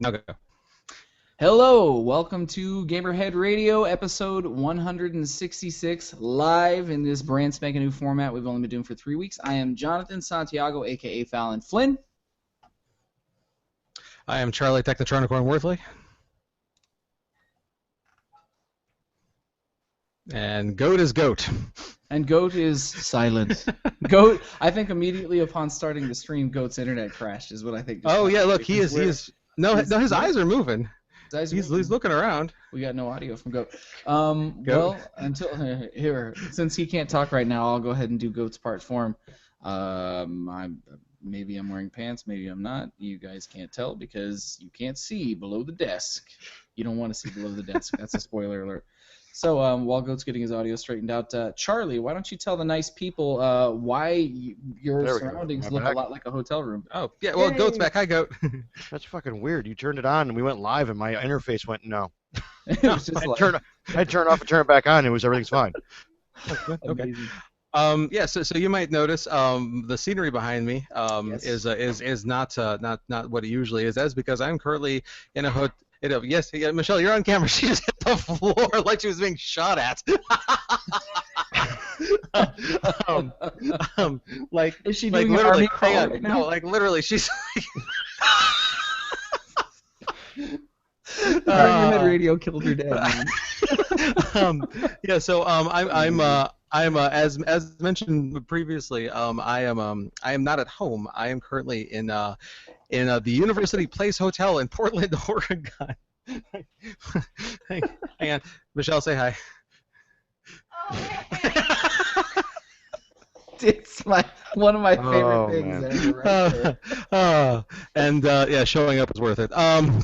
Now go. Hello, welcome to Gamerhead Radio, episode 166, live in this brand spanking new format we've only been doing for 3 weeks. I am Jonathan Santiago, aka Fallon Flynn. I am Charlie Technotronicorn Worthley. And Goat is Goat. And Goat is silent. Goat, I think immediately upon starting the stream, Goat's internet crashed, is what I think. Oh yeah, look, he is. No, his eyes are moving. He's looking around. We got no audio from Goat. Well, until here, since he can't talk right now, I'll go ahead and do Goat's part for him. Maybe I'm wearing pants, maybe I'm not. You guys can't tell because you can't see below the desk. You don't want to see below the desk. That's a spoiler alert. So while Goat's getting his audio straightened out, Charlie, why don't you tell the nice people why your surroundings look a lot like a hotel room? Oh, yeah, well, Yay. Goat's back. Hi, Goat. That's fucking weird. You turned it on and we went live and my interface went no. It was just I'd turn it off and turn it back on and everything's fine. Okay. Yeah, so you might notice the scenery behind me is not what it usually is. That's because I'm currently in a hotel. Yes, Michelle, you're on camera. She just hit the floor like she was being shot at. Like, is she like doing literally, an army crawl right now? No, like literally, she's. Gamerhead Radio killed her dead. Yeah, so I'm as mentioned previously, I am not at home. I am currently in the University Place Hotel in Portland, Oregon. Hang on, Michelle, say hi. It's one of my favorite things ever. Right yeah, showing up is worth it.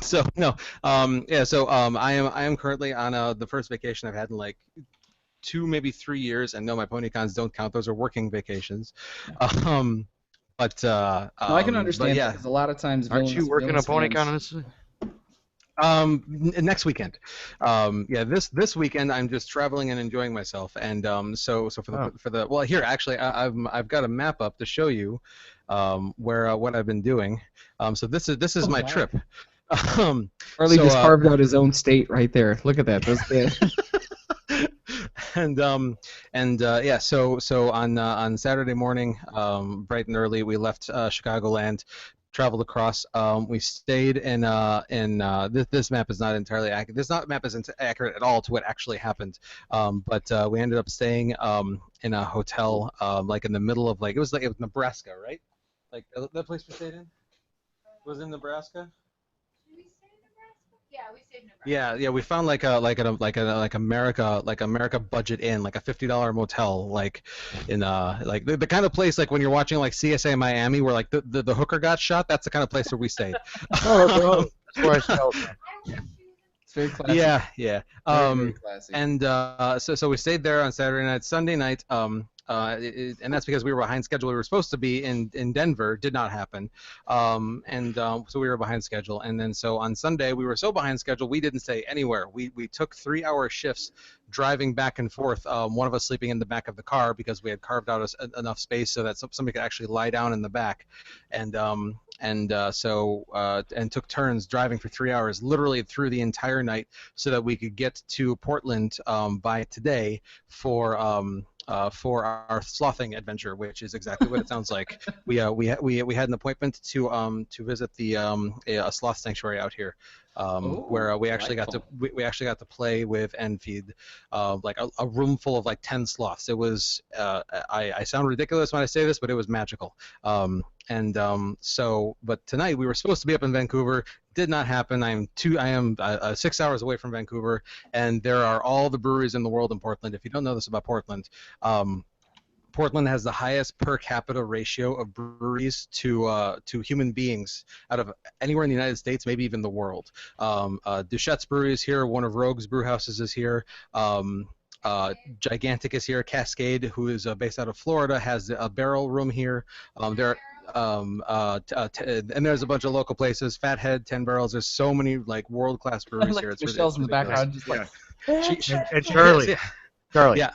So no, I am currently on the first vacation I've had in like 2, maybe 3 years, and no, my ponycons don't count; those are working vacations. No, I can understand that because a lot of times. Aren't you working a ponycon on this? Next weekend. Yeah, this weekend I'm just traveling and enjoying myself, and so for the well, here actually I've got a map up to show you where what I've been doing. So this is my trip. Charlie just carved out his own state right there. Look at that. That's it. Yeah, so on Saturday morning, bright and early, we left Chicagoland, traveled across. We stayed in this map is not entirely accurate. This map isn't accurate at all to what actually happened. But we ended up staying in a hotel like in the middle of it was Nebraska, right? Like that place we stayed in was in Nebraska. Yeah, we stayed in Nebraska. Yeah, we found like America budget inn, like a $50 motel, like in like the kind of place like when you're watching like CSA Miami where like the hooker got shot. That's the kind of place where we stayed. Oh, that's where I smelled. It's very classic. Yeah. Very classic. And so we stayed there on Saturday night. Sunday night, and that's because we were behind schedule. We were supposed to be in Denver, did not happen, so we were behind schedule. And then so on Sunday we were so behind schedule we didn't stay anywhere. We took 3-hour shifts driving back and forth. One of us sleeping in the back of the car because we had carved out enough space so that somebody could actually lie down in the back, and took turns driving for 3 hours, literally through the entire night, so that we could get to Portland by today for our slothing adventure, which is exactly what it sounds like. We had an appointment to visit a sloth sanctuary out here, where we actually got to play with and feed like a room full of like 10 sloths. It was I sound ridiculous when I say this, but it was magical. But tonight we were supposed to be up in Vancouver. Did not happen. I am 6 hours away from Vancouver, and there are all the breweries in the world in Portland. If you don't know this about Portland, Portland has the highest per capita ratio of breweries to human beings out of anywhere in the United States, maybe even the world. Duchette's Brewery is here. One of Rogue's brew houses is here. Gigantic is here. Cascade, who is based out of Florida, has a barrel room here. And there's a bunch of local places. Fathead, 10 Barrels. There's so many like world-class breweries here. It's Michelle's in the background, just like. And Charlie. Charlie. Yeah.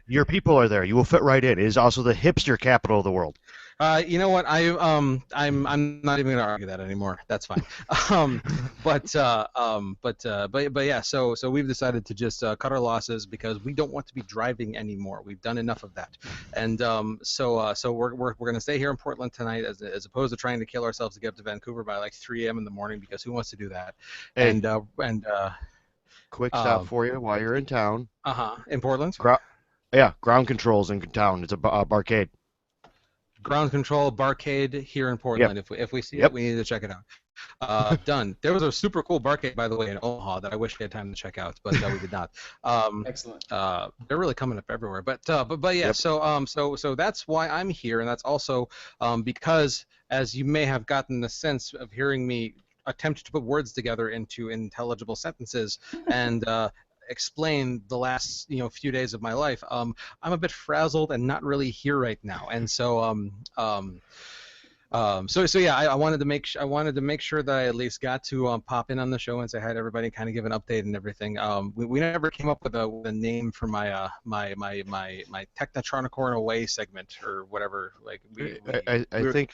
Your people are there. You will fit right in. It is also the hipster capital of the world. You know what? I'm not even gonna argue that anymore. That's fine. Um, but yeah. So we've decided to just cut our losses because we don't want to be driving anymore. We've done enough of that, and so we're gonna stay here in Portland tonight as opposed to trying to kill ourselves to get up to Vancouver by like 3 a.m. in the morning because who wants to do that? Hey, And quick stop for you while you're in town. in Portland. Yeah, ground controls in town. It's a barcade. Ground control barcade here in Yep. Portland. If we see Yep. it, we need to check it out. Done. There was a super cool barcade, by the way, in Omaha that I wish we had time to check out, but we did not. Excellent. They're really coming up everywhere. But yeah. Yep. So that's why I'm here, and that's also because, as you may have gotten the sense of hearing me attempt to put words together into intelligible sentences and explain the last few days of my life, I'm a bit frazzled and not really here right now, and so yeah, I wanted to make sure that I at least got to pop in on the show and say hi to everybody, kind of give an update and everything. We never came up with a name for my my Technotronicorn away segment or whatever. Like I think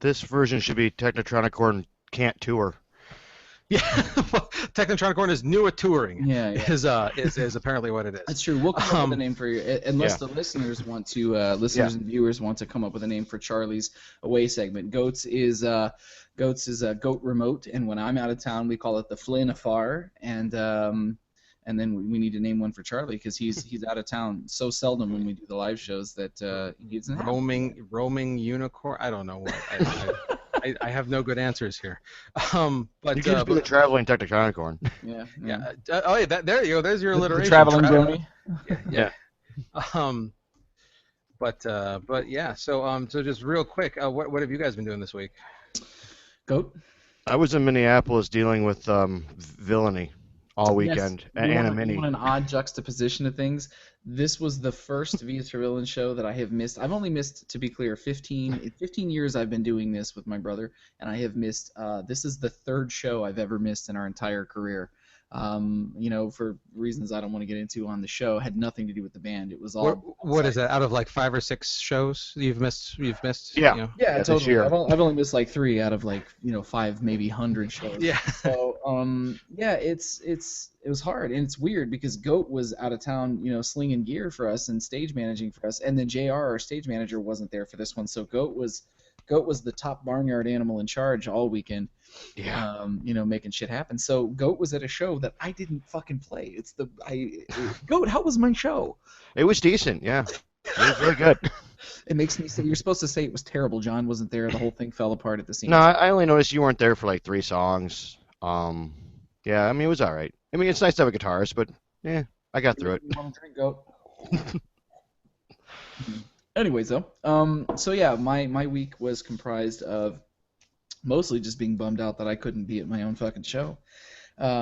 this version should be Technotronicorn Can't Tour. Yeah, Technotronicorn is new at touring. Yeah. Is apparently what it is. That's true. We'll come up with a name for you, unless the listeners want to, and viewers want to come up with a name for Charlie's away segment. Goats is Goat Remote, and when I'm out of town, we call it the Flynn Afar, and then we need to name one for Charlie because he's out of town so seldom when we do the live shows that he needs an roaming unicorn. I don't know what. I have no good answers here. But you can just be the traveling Technotronicorn. Yeah. Oh, yeah. There you go. There's your alliteration. The traveling Brony. Yeah. But yeah. So just real quick, what have you guys been doing this week? Goat. I was in Minneapolis dealing with villainy all weekend, yes, and a mini. On an odd juxtaposition of things. This was the first Via Villain show that I have missed. I've only missed, to be clear, 15 years I've been doing this with my brother, and I have missed, this is the third show I've ever missed in our entire career. For reasons I don't want to get into on the show, had nothing to do with the band. It was all. What is that? Out of like 5 or 6 shows you've missed? Yeah. Yeah, totally. I've only missed like 3 out of 5, maybe 100 shows. Yeah. So it was hard, and it's weird because Goat was out of town, slinging gear for us and stage managing for us, and then JR, our stage manager, wasn't there for this one. So Goat was the top barnyard animal in charge all weekend. Yeah. Making shit happen. So Goat was at a show that I didn't fucking play. Goat, how was my show? It was decent, yeah. It was really good. It makes me say, you're supposed to say it was terrible. John wasn't there. The whole thing fell apart at the seams. No, I only noticed you weren't there for like 3 songs. Yeah, I mean, it was all right. I mean, it's nice to have a guitarist, but yeah, I got through it. You want to drink, Goat? Anyways, though, so yeah, my week was comprised of mostly just being bummed out that I couldn't be at my own fucking show,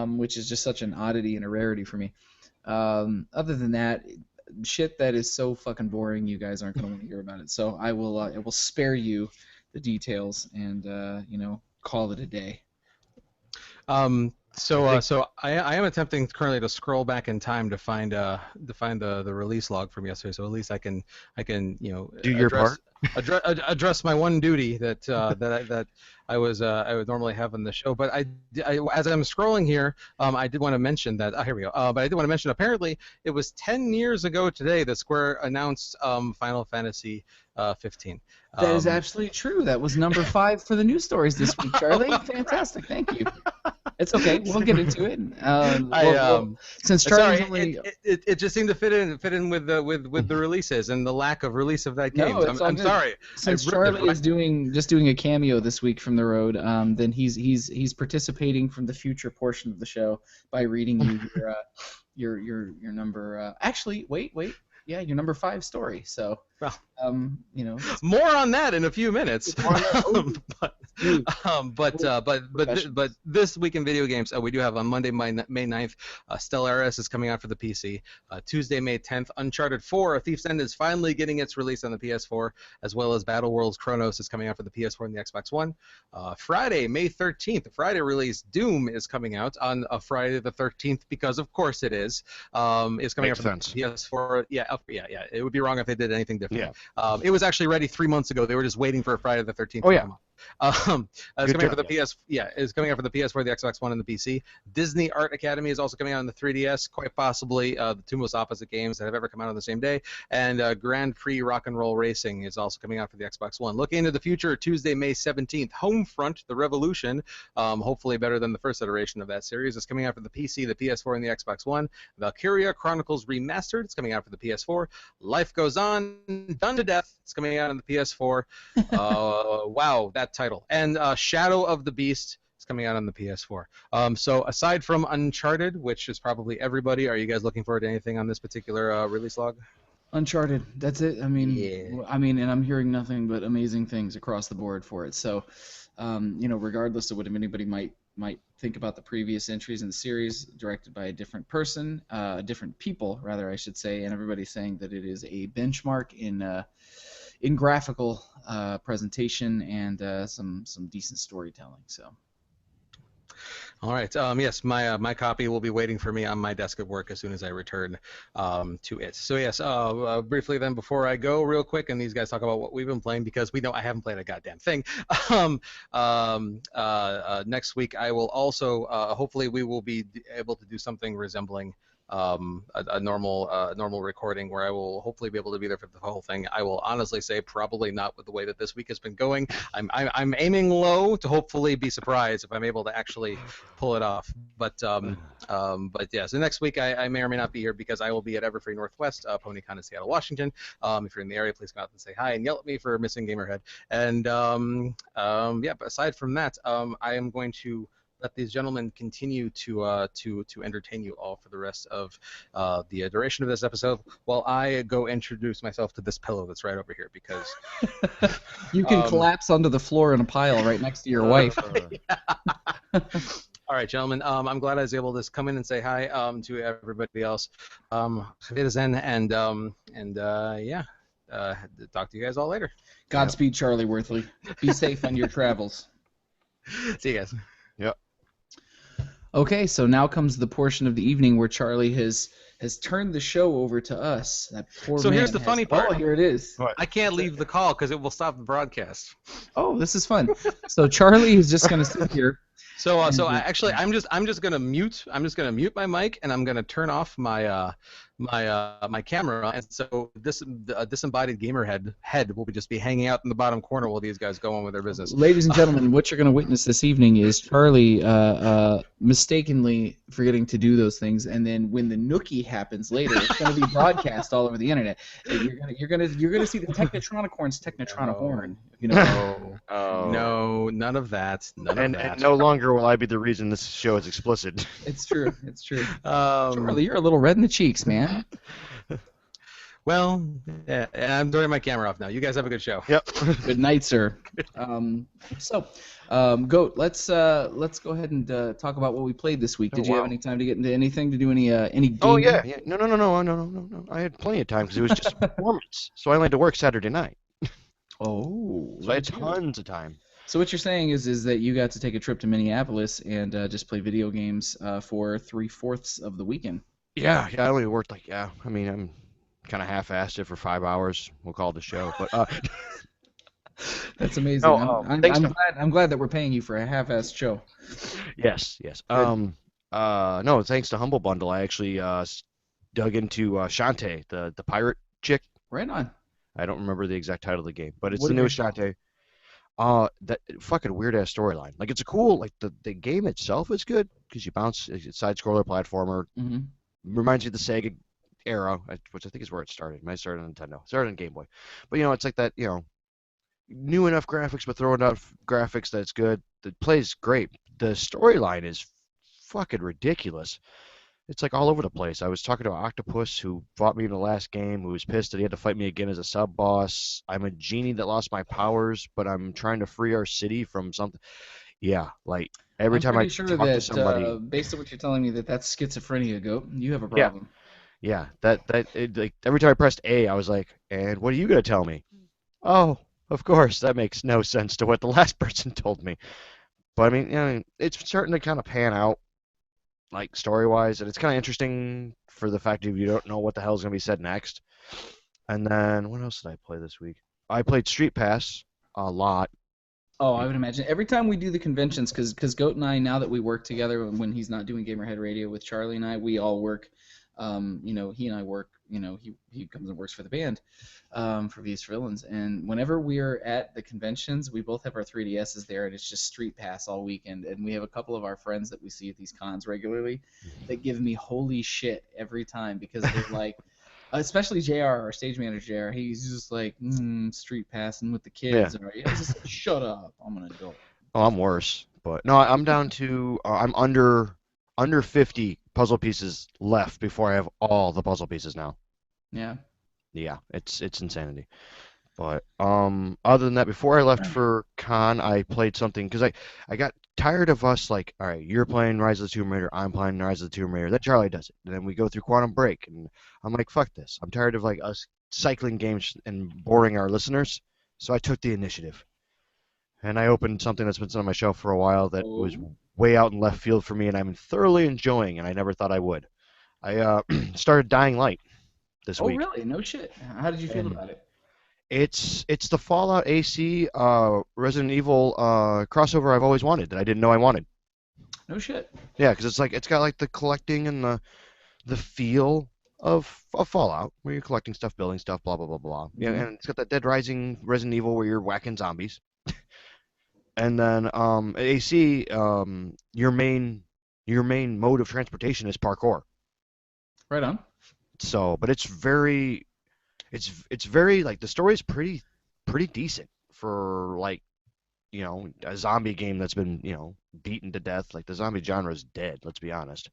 which is just such an oddity and a rarity for me. Other than that, shit that is so fucking boring, you guys aren't going to want to hear about it. So I will spare you the details and call it a day. So I am attempting currently to scroll back in time to find the release log from yesterday. So at least I can do your part. address my one duty that I would normally have on the show. But I as I'm scrolling here, I did want to mention that here we go. But I did want to mention apparently it was 10 years ago today that Square announced Final Fantasy 15. That is absolutely true. That was number 5 for the news stories this week, Charlie. Fantastic, thank you. It's okay. We'll get into it. Since Charlie's only, it just seemed to fit in with the releases and the lack of release of that game. No, I'm sorry. Since Charlie is doing a cameo this week from the road, then he's participating from the future portion of the show by reading you your number. Actually, wait. Yeah, your number 5 story. So, more on that in a few minutes. But this week in video games, we do have on Monday, May 9th, Stellaris is coming out for the PC. Tuesday, May 10th, Uncharted 4: A Thief's End is finally getting its release on the PS4, as well as Battle Worlds Chronos is coming out for the PS4 and the Xbox One. Friday, May 13th, the Friday release, Doom is coming out on Friday the 13th, because of course it is. It's coming out for the PS4. Yeah. It would be wrong if they did anything different. everything. Yeah. It was actually ready 3 months ago. They were just waiting for Friday the 13th Oh to yeah. come out. It's Good coming out for job, the PS. Yeah, it's coming out for the PS4, the Xbox One, and the PC. Disney Art Academy is also coming out on the 3DS. Quite possibly the two most opposite games that have ever come out on the same day. And Grand Prix Rock and Roll Racing is also coming out for the Xbox One. Looking into the future, Tuesday, May 17th, Homefront: The Revolution, hopefully better than the first iteration of that series, is coming out for the PC, the PS4, and the Xbox One. Valkyria Chronicles Remastered, it's coming out for the PS4. Life Goes On, Done to Death, it's coming out on the PS4. Wow, that title. And Shadow of the Beast is coming out on the PS4. So aside from Uncharted, which is probably everybody, are you guys looking forward to anything on this particular release log? Uncharted. That's it. I mean, Yeah. and I'm hearing nothing but amazing things across the board for it. So, regardless of what anybody might think about the previous entries in the series, directed by a different person, different people, rather, I should say, and everybody's saying that it is a benchmark in graphical presentation and some decent storytelling. So. All right. Yes, my copy will be waiting for me on my desk at work as soon as I return to it. So yes, briefly then before I go, real quick, and these guys talk about what we've been playing because we know I haven't played a goddamn thing. Next week I will also hopefully we will be able to do something resembling a normal recording where I will hopefully be able to be there for the whole thing. I will honestly say probably not with the way that this week has been going. I'm aiming low to hopefully be surprised if I'm able to actually pull it off. But yeah, so next week I may or may not be here because I will be at Everfree Northwest, PonyCon in Seattle, Washington. If you're in the area, please come out and say hi and yell at me for missing Gamerhead. And yeah, but aside from that, I am going to let these gentlemen continue to entertain you all for the rest of the duration of this episode while I go introduce myself to this pillow that's right over here because You can collapse onto the floor in a pile right next to your wife. All right, gentlemen. I'm glad I was able to come in and say hi to everybody else. Wiedersehen, and yeah, talk to you guys all later. Godspeed, Charlie Worthley. Be safe on your travels. See you guys. Yep. Okay, so now comes the portion of the evening where Charlie has turned the show over to us. That poor So man here's the funny part. Oh, here it is. What? I can't leave the call because it will stop the broadcast. Oh, this is fun. So Charlie is just going to sit here. So I'm just gonna mute. I'm just gonna mute my mic and I'm gonna turn off my my camera. And so this disembodied gamer head will just be hanging out in the bottom corner while these guys go on with their business. Ladies and gentlemen, what you're going to witness this evening is Charlie mistakenly forgetting to do those things, and then when the nookie happens later, it's going to be broadcast all over the internet. You're gonna see the Technotronicorn's Technotronicorn. You know. No, none of that. And no longer will I be the reason this show is explicit. It's true. It's true. Charlie, you're a little red in the cheeks, man. Well, yeah, I'm turning my camera off now. You guys have a good show. Yep. Good night, sir. Goat, let's go ahead and talk about what we played this week. Did you have any time to get into anything? To do any gaming? Oh yeah. No. I had plenty of time because it was just a performance, so I only had to work Saturday night. Oh. So I had tons of time. So what you're saying is that you got to take a trip to Minneapolis and just play video games for 3/4 of the weekend. Yeah, I only worked I mean, I'm kind of half-assed it for 5 hours. We'll call it a show, but That's amazing. No, I'm glad that we're paying you for a half-assed show. Yes. No, thanks to Humble Bundle, I actually dug into Shantae, the pirate chick. Right on. I don't remember the exact title of the game, but it's What the did newest you- Shantae. That fucking weird ass storyline. Like it's a cool, like the game itself is good because you bounce. It's a side scroller platformer. Mm-hmm. Reminds you of the Sega era, which I think is where it started. It might have started on Nintendo. It started on Game Boy. But it's like that. New enough graphics, but throwing enough graphics that it's good. The play's great. The storyline is fucking ridiculous. It's like all over the place. I was talking to an octopus who fought me in the last game, who was pissed that he had to fight me again as a sub boss. I'm a genie that lost my powers, but I'm trying to free our city from something. Yeah, like every time I talk to somebody, based on what you're telling me, that's schizophrenia, Goat. You have a problem. Yeah, like every time I pressed A, I was like, and what are you gonna tell me? Oh, of course, that makes no sense to what the last person told me. But I mean, it's starting to kind of pan out. Like story-wise, and it's kind of interesting for the fact that you don't know what the hell is going to be said next. And then what else did I play this week? I played Street Pass a lot. Oh, I would imagine every time we do the conventions, because Goat and I, now that we work together, when he's not doing Gamerhead Radio with Charlie and I, we all work. He and I work. He comes and works for the band, for V's for Villains. And whenever we're at the conventions, we both have our 3DSs there, and it's just Street Pass all weekend. And we have a couple of our friends that we see at these cons regularly that give me holy shit every time because they're like. Especially JR, our stage manager JR, he's just like, street passing with the kids. Yeah. Or, I just like, shut up, I'm an adult. Oh, I'm worse. But no, I'm down to I'm under 50 puzzle pieces left before I have all the puzzle pieces now. Yeah. Yeah, it's insanity. But other than that, before I left for con, I played something because I got tired of us like, all right, you're playing Rise of the Tomb Raider, I'm playing Rise of the Tomb Raider. Then Charlie does it, and then we go through Quantum Break, and I'm like, fuck this. I'm tired of like us cycling games and boring our listeners. So I took the initiative, and I opened something that's been sitting on my shelf for a while that was way out in left field for me, and I'm thoroughly enjoying, and I never thought I would. I started Dying Light this week. Oh, really? No shit. How did you feel about it? It's the Fallout AC Resident Evil crossover I've always wanted that I didn't know I wanted. No shit. Yeah, because it's got like the collecting and the feel of Fallout where you're collecting stuff, building stuff, blah blah blah blah. Yeah, and it's got that Dead Rising Resident Evil where you're whacking zombies. And then AC your main mode of transportation is parkour. Right on. So, but it's very like the story is pretty decent for like a zombie game that's been beaten to death. Like the zombie genre is dead. Let's be honest.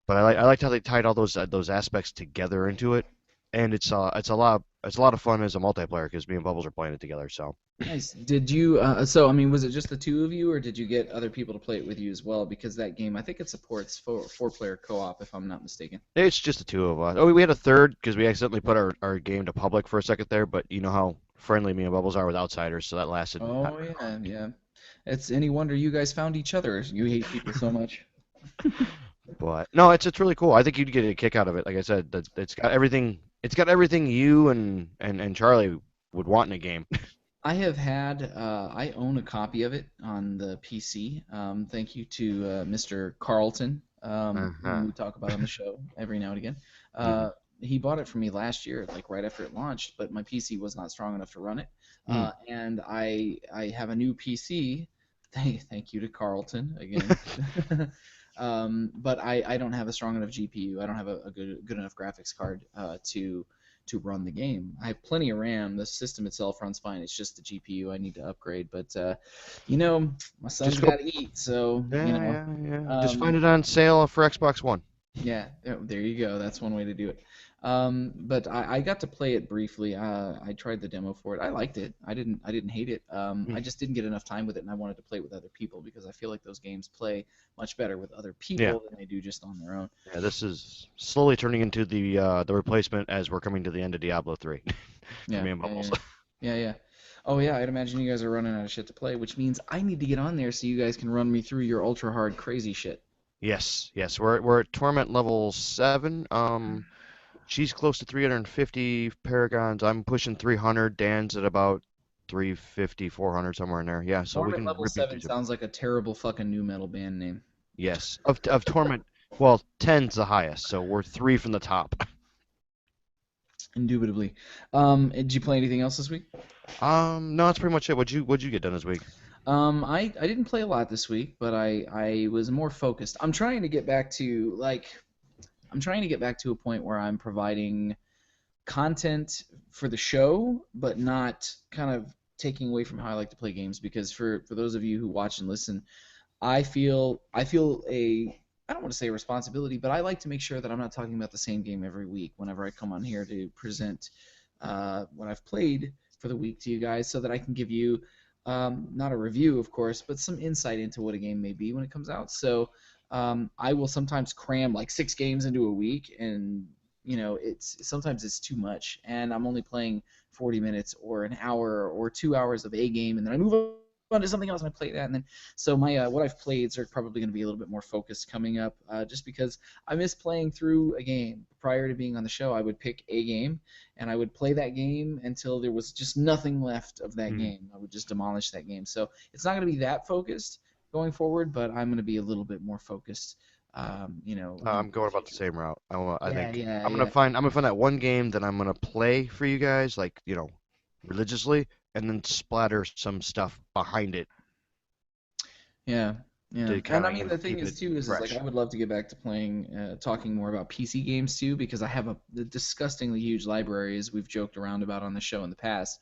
But I liked how they tied all those aspects together into it, and it's a lot of fun as a multiplayer because me and Bubbles are playing it together. So Nice. Did you? So I mean, was it just the two of you, or did you get other people to play it with you as well? Because that game, I think it supports four-player co-op, if I'm not mistaken. it's just the two of us. Oh, we had a third because we accidentally put our game to public for a second there. But you know how friendly me and Bubbles are with outsiders, so that lasted. Oh yeah, yeah. It's any wonder you guys found each other. You hate people so much. But no, it's really cool. I think you'd get a kick out of it. Like I said, it's got everything. It's got everything you and Charlie would want in a game. I have had. I own a copy of it on the PC. Thank you to Mr. Carlton, who we talk about on the show every now and again. He bought it for me last year, like right after it launched, but my PC was not strong enough to run it. And I have a new PC. Thank you to Carlton again. But I don't have a strong enough GPU. I don't have a good enough graphics card to run the game. I have plenty of RAM. The system itself runs fine. It's just the GPU I need to upgrade. But my son's got to eat, so yeah. Just find it on sale for Xbox One. Yeah, there you go. That's one way to do it. But I got to play it briefly. I tried the demo for it. I liked it. I didn't hate it. I just didn't get enough time with it, and I wanted to play it with other people because I feel like those games play much better with other people than they do just on their own. Yeah, this is slowly turning into the replacement as we're coming to the end of Diablo 3. Yeah, me and Bubbles. Yeah. Oh yeah, I'd imagine you guys are running out of shit to play, which means I need to get on there so you guys can run me through your ultra hard crazy shit. Yes. We're at Torment level 7. She's close to 350 Paragons. I'm pushing 300. Dan's at about 350, 400, somewhere in there. Yeah, so we Torment can level rip 7 sounds like a terrible fucking new metal band name. Yes. Of Torment, well, 10's the highest, so we're 3 from the top. Indubitably. Did you play anything else this week? No, that's pretty much it. What'd you get done this week? I didn't play a lot this week, but I was more focused. I'm trying to get back to a point where I'm providing content for the show, but not kind of taking away from how I like to play games. Because for those of you who watch and listen, I feel I don't want to say a responsibility, but I like to make sure that I'm not talking about the same game every week whenever I come on here to present what I've played for the week to you guys, so that I can give you not a review, of course, but some insight into what a game may be when it comes out. So I will sometimes cram like 6 games into a week, and sometimes it's too much, and I'm only playing 40 minutes or an hour or 2 hours of a game, and then I move on to something else, and I play that, and then so my what I've played are probably going to be a little bit more focused coming up, just because I miss playing through a game. Prior to being on the show, I would pick a game, and I would play that game until there was just nothing left of that game. I would just demolish that game. So it's not going to be that focused going forward, but I'm going to be a little bit more focused. I'm going about the same route. I Yeah, think yeah, I'm gonna yeah. find that one game that I'm gonna play for you guys, like religiously, and then splatter some stuff behind it Yeah, yeah. to And kind I of mean, the thing keep it is too is like fresh. I would love to get back to playing, talking more about PC games too, because I have a disgustingly huge library, as we've joked around about on the show in the past.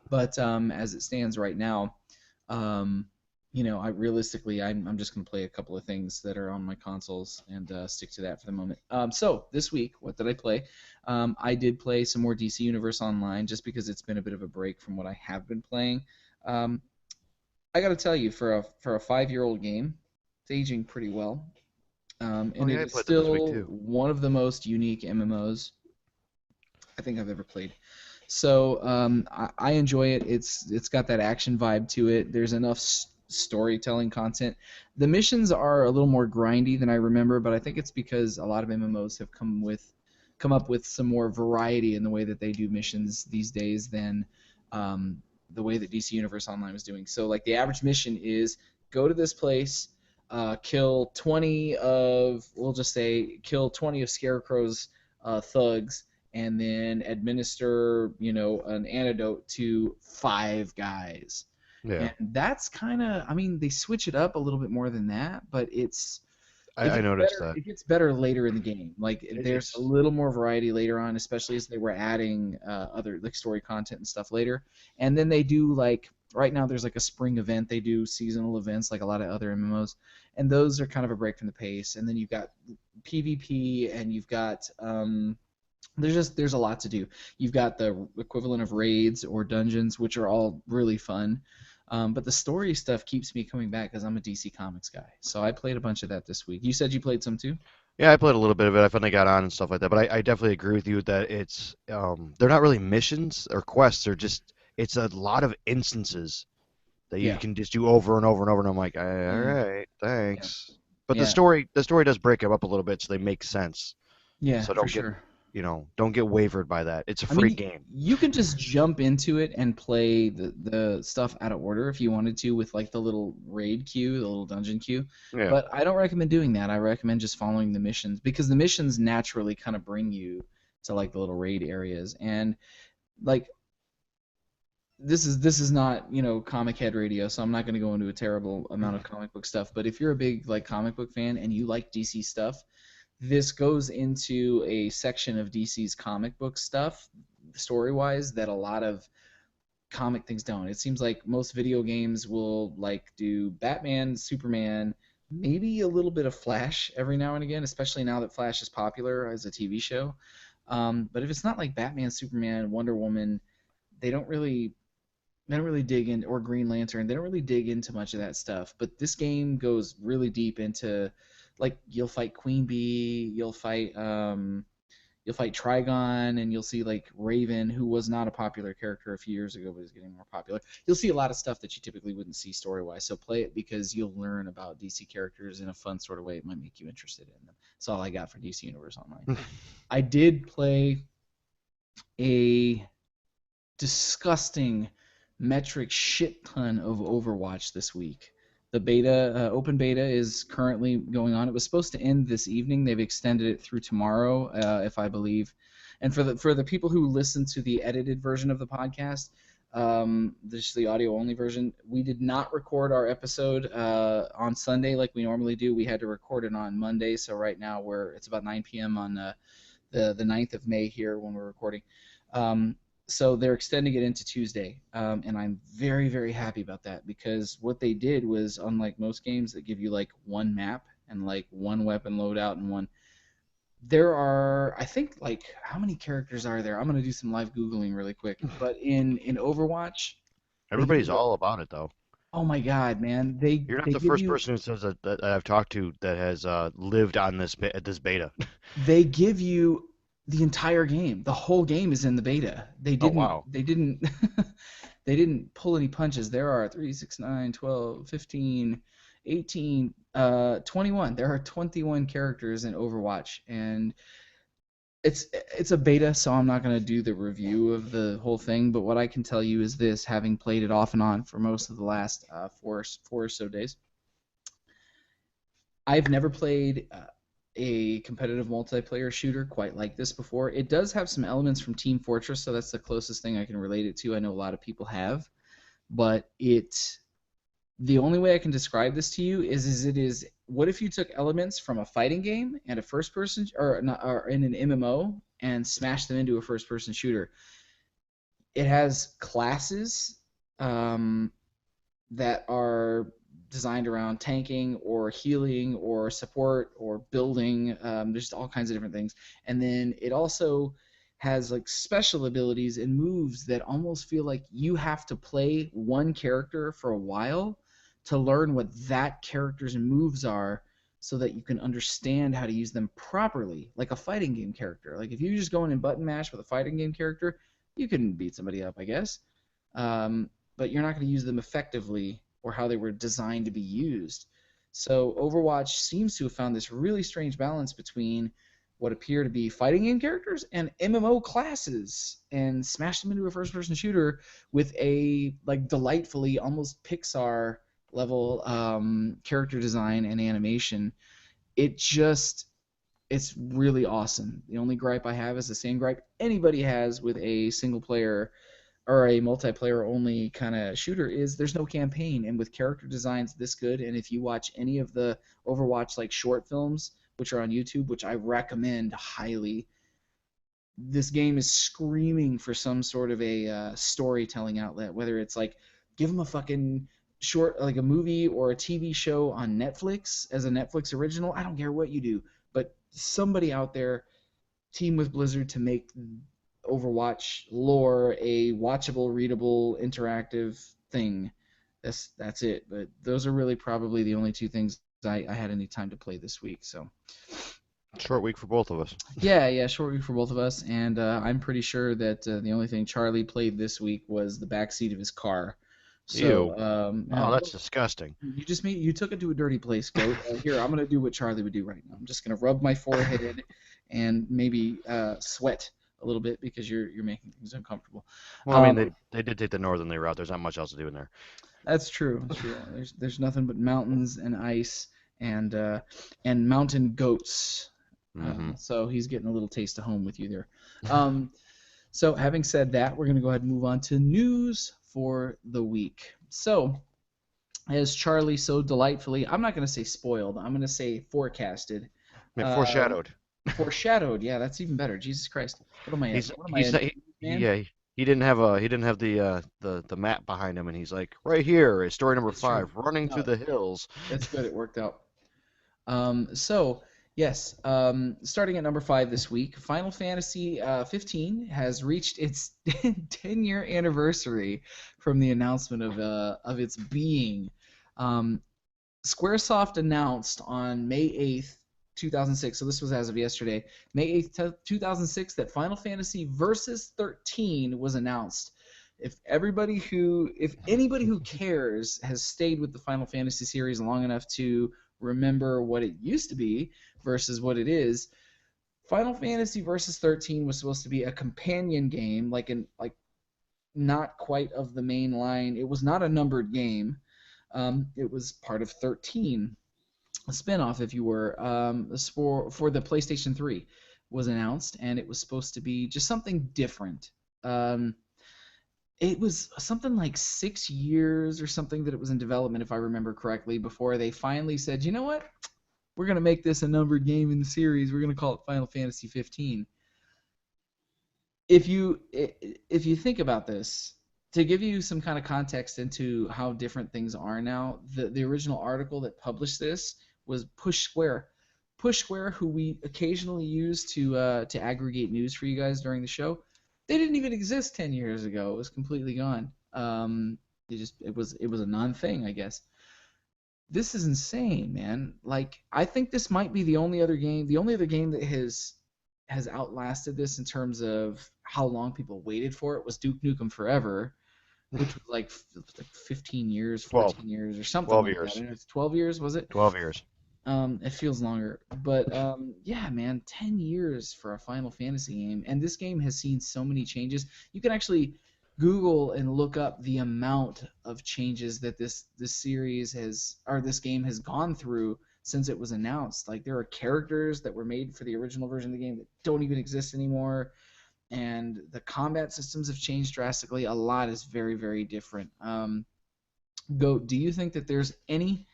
But as it stands right now, um, I realistically, I'm just gonna play a couple of things that are on my consoles and stick to that for the moment. So this week, what did I play? I did play some more DC Universe Online, just because it's been a bit of a break from what I have been playing. Um, I got to tell you, for a 5-year-old game, it's aging pretty well, Oh and yeah, it I is played that this week still too. one of the most unique MMOs I think I've ever played. So I enjoy it. It's got that action vibe to it. There's enough storytelling content. The missions are a little more grindy than I remember, but I think it's because a lot of MMOs have come up with some more variety in the way that they do missions these days than the way that DC Universe Online was doing. So like the average mission is go to this place, kill 20 of we'll just say kill 20 of Scarecrow's thugs, and then administer, an antidote to 5 guys. Yeah, And that's kind of, I mean, they switch it up a little bit more than that, but it I gets noticed better. that. It gets better later in the game. Like there's a It's little more variety later on, especially as they were adding other like story content and stuff later. And then they do like right now there's like a spring event. They do seasonal events like a lot of other MMOs, and those are kind of a break from the pace. And then you've got PvP, and you've got there's a lot to do. You've got the equivalent of raids or dungeons, which are all really fun. But the story stuff keeps me coming back because I'm a DC Comics guy. So I played a bunch of that this week. You said you played some too? Yeah, I played a little bit of it. I finally got on and stuff like that. But I definitely agree with you that they're not really missions or quests. It's a lot of instances that you Yeah. can just do over and over and over. And I'm like, all Yeah. right, Yeah. thanks. But Yeah. the story does break them up a little bit so they make sense. Yeah, So for sure. don't get wavered by that. It's a I free mean, game. you can just jump into it and play the stuff out of order if you wanted to with like the little raid queue, the little dungeon queue. Yeah. But I don't recommend doing that. I recommend just following the missions because the missions naturally kind of bring you to like the little raid areas. And like this is not comic head radio, so I'm not going to go into a terrible amount of comic book stuff. But if you're a big like comic book fan and you like DC stuff, this goes into a section of DC's comic book stuff, story wise, that a lot of comic things don't. It seems like most video games will like do Batman, Superman, maybe a little bit of Flash every now and again, especially now that Flash is popular as a TV show. But if it's not like Batman, Superman, Wonder Woman, they don't really dig in, or Green Lantern. They don't really dig into much of that stuff. But this game goes really deep into, like, you'll fight Queen Bee, you'll fight Trigon, and you'll see like Raven, who was not a popular character a few years ago, but is getting more popular. You'll see a lot of stuff that you typically wouldn't see story wise. So play it because you'll learn about DC characters in a fun sort of way. It might make you interested in them. That's all I got for DC Universe Online. I did play a disgusting metric shit ton of Overwatch this week. The open beta is currently going on. It was supposed to end this evening. They've extended it through tomorrow, if I believe. And for the people who listen to the edited version of the podcast, this is the audio only version. We did not record our episode on Sunday like we normally do. We had to record it on Monday. So right now it's about 9 p.m. on the 9th of May here when we're recording. So they're extending it into Tuesday, and I'm very, very happy about that because what they did was, unlike most games that give you like one map and like one weapon loadout and one, there are, I think, like, how many characters are there? I'm gonna do some live googling really quick. But in Overwatch, they give Everybody's you, all about it though. oh my God, man, they You're not they the give first you person who says that I've talked to that has lived on this beta. they give you the entire game. The whole game is in the beta. They Oh didn't wow. they didn't they didn't pull any punches. There are 3, 6, 9, 12, 15, 18, 21. There are 21 characters in Overwatch, and it's a beta, so I'm not going to do the review of the whole thing, but what I can tell you is this, having played it off and on for most of the last four or so days. I've never played a competitive multiplayer shooter quite like this before. It does have some elements from Team Fortress, so that's the closest thing I can relate it to. I know a lot of people have, but the only way I can describe this to you is what if you took elements from a fighting game and a first person or in an MMO and smashed them into a first person shooter. It has classes that are designed around tanking or healing or support or building. There's all kinds of different things. And then it also has like special abilities and moves that almost feel like you have to play one character for a while to learn what that character's moves are so that you can understand how to use them properly, like a fighting game character. Like if you just go in and button mash with a fighting game character, you can beat somebody up, I guess. But you're not going to use them effectively or how they were designed to be used. So Overwatch seems to have found this really strange balance between what appear to be fighting game characters and MMO classes and smashed them into a first-person shooter with a like delightfully almost Pixar level character design and animation. It's really awesome. The only gripe I have is the same gripe anybody has with a single player or a multiplayer only kind of shooter is there's no campaign. And with character designs this good, and if you watch any of the Overwatch like short films which are on YouTube, which I recommend highly, this game is screaming for some sort of a storytelling outlet, whether it's like give them a fucking short, like a movie or a TV show on Netflix as a Netflix original. I don't care what you do, but somebody out there team with Blizzard to make Overwatch lore a watchable, readable, interactive thing. That's it. But those are really probably the only two things I had any time to play this week. So Short week for both of us. yeah, short week for both of us, and I'm pretty sure that the only thing Charlie played this week was the backseat of his car. So, Ew. Oh, that's disgusting. You took it to a dirty place, Goat. Here, I'm gonna do what Charlie would do right now. I'm just gonna rub my forehead and maybe sweat a little bit because you're making things uncomfortable. Well, I mean, they did take the northerly route. There's not much else to do in there. That's true. That's true. There's nothing but mountains and ice and mountain goats. Mm-hmm. So he's getting a little taste of home with you there. So having said that, we're gonna go ahead and move on to news for the week. So, as Charlie so delightfully, I'm not going to say spoiled, I'm going to say forecasted. Foreshadowed. Foreshadowed, yeah, that's even better. Jesus Christ. What am I? He didn't have the map behind him, and he's like, right here is story number 5, running through the hills. That's good. It worked out. So, yes, starting at number 5 this week, Final Fantasy 15 has reached its 10-year anniversary from the announcement of its being. Squaresoft announced on May 8th, 2006, so this was as of yesterday, May 8th, 2006, that Final Fantasy Versus 13 was announced. If anybody who cares has stayed with the Final Fantasy series long enough to remember what it used to be versus what it is, Final Fantasy Versus 13 was supposed to be a companion game, like not quite of the main line. It was not a numbered game. It was part of 13, a spinoff, if you were, for the PlayStation 3 was announced, and it was supposed to be just something different. It was something like 6 years or something that it was in development, if I remember correctly, before they finally said, you know what? We're going to make this a numbered game in the series. We're going to call it Final Fantasy 15. If you think about this, to give you some kind of context into how different things are now, the original article that published this was Push Square. Push Square, who we occasionally use to aggregate news for you guys during the show, they didn't even exist 10 years ago. It was completely gone. It was a non-thing, I guess. This is insane, man. Like, I think this might be the only other game that has outlasted this in terms of how long people waited for it was Duke Nukem Forever, which was like 15 years, 12. 14 years, or something 12 like years. that. And it's 12 years, was it? 12 years. It feels longer, but yeah, man, 10 years for a Final Fantasy game, and this game has seen so many changes. You can actually Google and look up the amount of changes that this series has, or this game has gone through since it was announced. Like, there are characters that were made for the original version of the game that don't even exist anymore, and the combat systems have changed drastically. A lot is very, very different. Do you think that there's any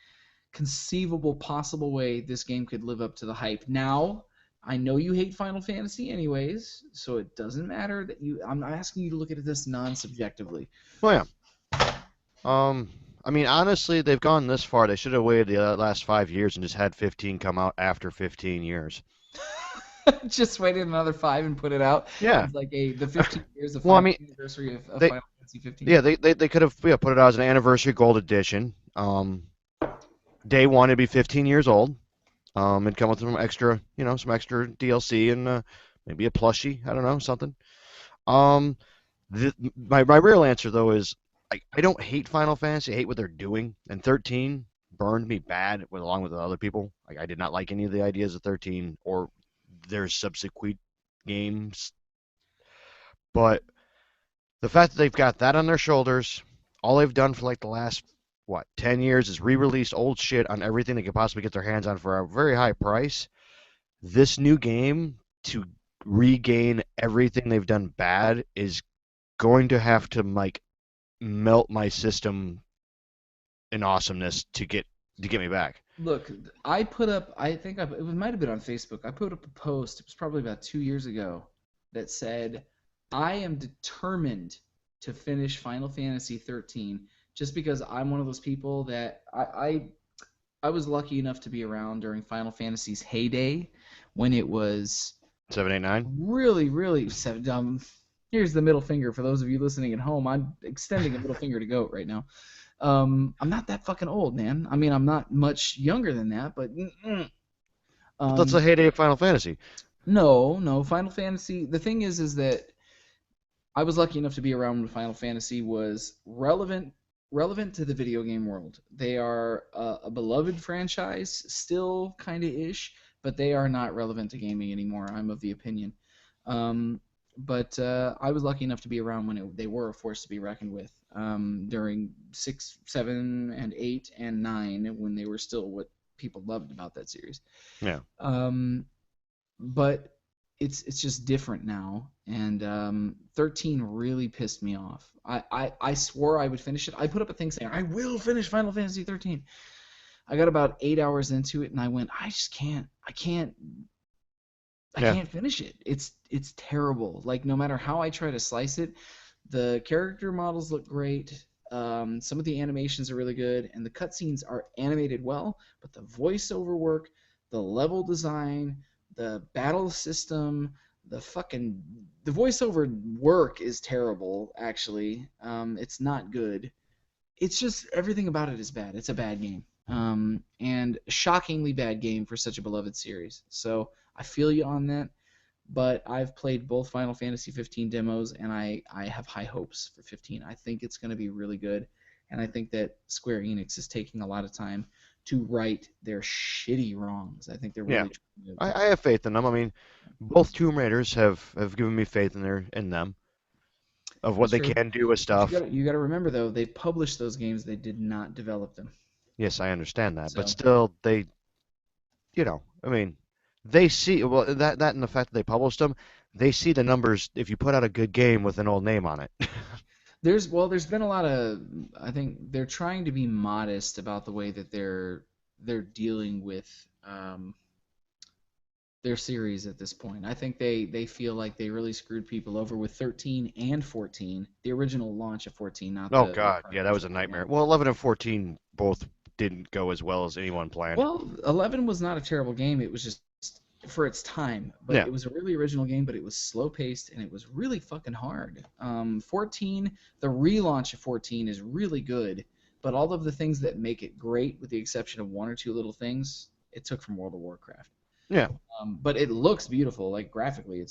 conceivable possible way this game could live up to the hype? Now, I know you hate Final Fantasy anyways, so it doesn't matter that you. I'm asking you to look at this non-subjectively. Oh yeah. I mean, honestly, they've gone this far. They should have waited the last 5 years and just had 15 come out after 15 years. Just waited another 5 and put it out. Yeah. It's like the 15 years of Well, I mean, anniversary of they- Final Fantasy 15. Yeah, they could have put it out as an anniversary gold edition. Day one it'd be 15 years old. It'd come with some extra, some extra DLC and maybe a plushie. I don't know, something. My real answer though is I don't hate Final Fantasy. I hate what they're doing. And 13 burned me bad along with the other people. Like, I did not like any of the ideas of 13 or their subsequent games. But the fact that they've got that on their shoulders, all they've done for like the last 10 years is re-release old shit on everything they could possibly get their hands on for a very high price. This new game, to regain everything they've done bad, is going to have to like melt my system in awesomeness to get me back. Look, I put up, it might have been on Facebook. I put up a post, it was probably about 2 years ago, that said, I am determined to finish Final Fantasy 13 just because I'm one of those people that I was lucky enough to be around during Final Fantasy's heyday when it was 7, 8, 9? really, really here's the middle finger for those of you listening at home. I'm extending a middle finger to Goat right now. I'm not that fucking old, man. I mean, I'm not much younger than that, but That's the heyday of Final Fantasy. No, Final Fantasy. The thing is that I was lucky enough to be around when Final Fantasy was relevant to the video game world. They are a beloved franchise, still kind of ish, but they are not relevant to gaming anymore. I'm of the opinion. But I was lucky enough to be around when they were a force to be reckoned with during 6, 7, and 8, and 9, when they were still what people loved about that series. Yeah. But it's just different now, and 13 really pissed me off. I swore I would finish it. I put up a thing saying, I will finish Final Fantasy 13. I got about 8 hours into it, and I went, I can't finish it. It's terrible. Like, no matter how I try to slice it, the character models look great. Some of the animations are really good, and the cutscenes are animated well, but the voiceover work, the level design, the battle system, the voiceover work is terrible, actually. It's not good. It's just, everything about it is bad. It's a bad game. And a shockingly bad game for such a beloved series. So I feel you on that, but I've played both Final Fantasy 15 demos, and I have high hopes for 15. I think it's going to be really good, and I think that Square Enix is taking a lot of time to right their shitty wrongs. I think they're really trying to... I have faith in them. I mean, both Tomb Raiders have given me faith in them, of what That's they true. can do with stuff. You got to remember, though, they published those games. They did not develop them. Yes, I understand that, but So- still, they, I mean, they see, well, that and the fact that they published them, they see the numbers if you put out a good game with an old name on it. There's been a lot of, I think they're trying to be modest about the way that they're dealing with their series at this point. I think they feel like they really screwed people over with 13 and 14, the original launch of 14, not Oh the God, current yeah, that was a version. nightmare. Well, 11 and 14 both didn't go as well as anyone planned. Well, 11 was not a terrible game. It was just for its time, but Yeah. it was a really original game, but it was slow paced and it was really fucking hard. 14, the relaunch of 14 is really good, but all of the things that make it great, with the exception of one or two little things, it took from World of Warcraft. Yeah. But it looks beautiful, like graphically,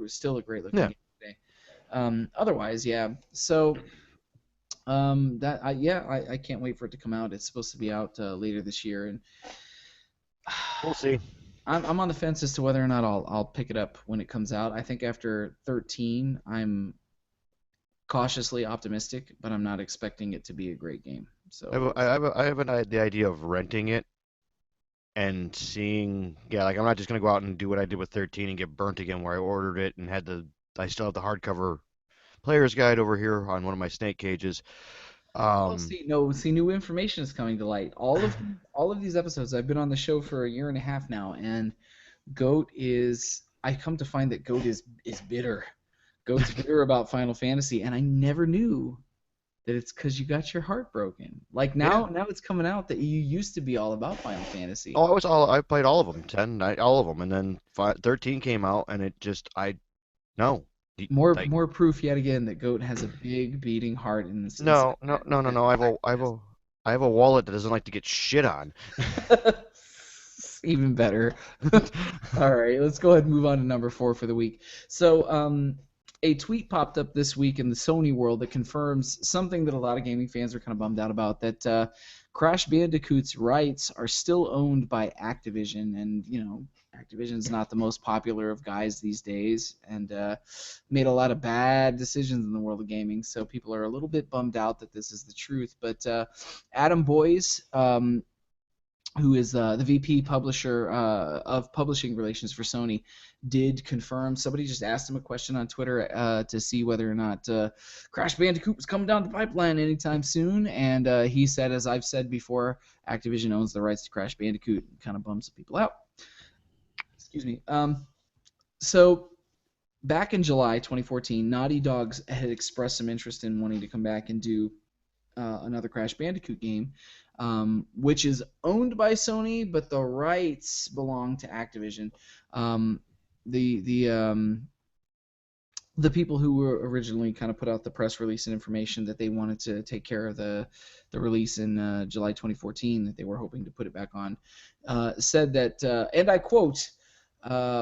still a great looking Yeah. game today. Otherwise, yeah. So I can't wait for it to come out. It's supposed to be out later this year, and We'll see. I'm on the fence as to whether or not I'll pick it up when it comes out. I think after 13, I'm cautiously optimistic, but I'm not expecting it to be a great game. So The idea of renting it and seeing, yeah, like I'm not just gonna go out and do what I did with 13 and get burnt again, where I ordered it and I still have the hardcover player's guide over here on one of my snake cages. well, Um, see, new information is coming to light. All of these episodes, I've been on the show for a year and a half now, and Goat is. I come to find that Goat is bitter. Goat's bitter about Final Fantasy, and I never knew that it's because you got your heart broken. Like yeah. now it's coming out that you used to be all about Final Fantasy. Oh, I played all of them, 10, all of them, and then 13 came out, and it just, no. Like, More proof yet again that Goat has a big beating heart in this. no, no, no, no, no. I have a wallet that doesn't like to get shit on. Even better. All right, let's go ahead and move on to number 4 for the week. So, a tweet popped up this week in the Sony world that confirms something that a lot of gaming fans are kind of bummed out about, that Crash Bandicoot's rights are still owned by Activision, and Activision's not the most popular of guys these days, and made a lot of bad decisions in the world of gaming, so people are a little bit bummed out that this is the truth. But Adam Boyes, who is the VP publisher of publishing relations for Sony, did confirm. Somebody just asked him a question on Twitter to see whether or not Crash Bandicoot was coming down the pipeline anytime soon, and he said, as I've said before, Activision owns the rights to Crash Bandicoot. It kind of bums people out. Excuse me. So back in July 2014, Naughty Dogs had expressed some interest in wanting to come back and do another Crash Bandicoot game, which is owned by Sony, but the rights belong to Activision. The people who were originally kind of put out the press release and information that they wanted to take care of the release in July 2014, that they were hoping to put it back on, said that, and I quote,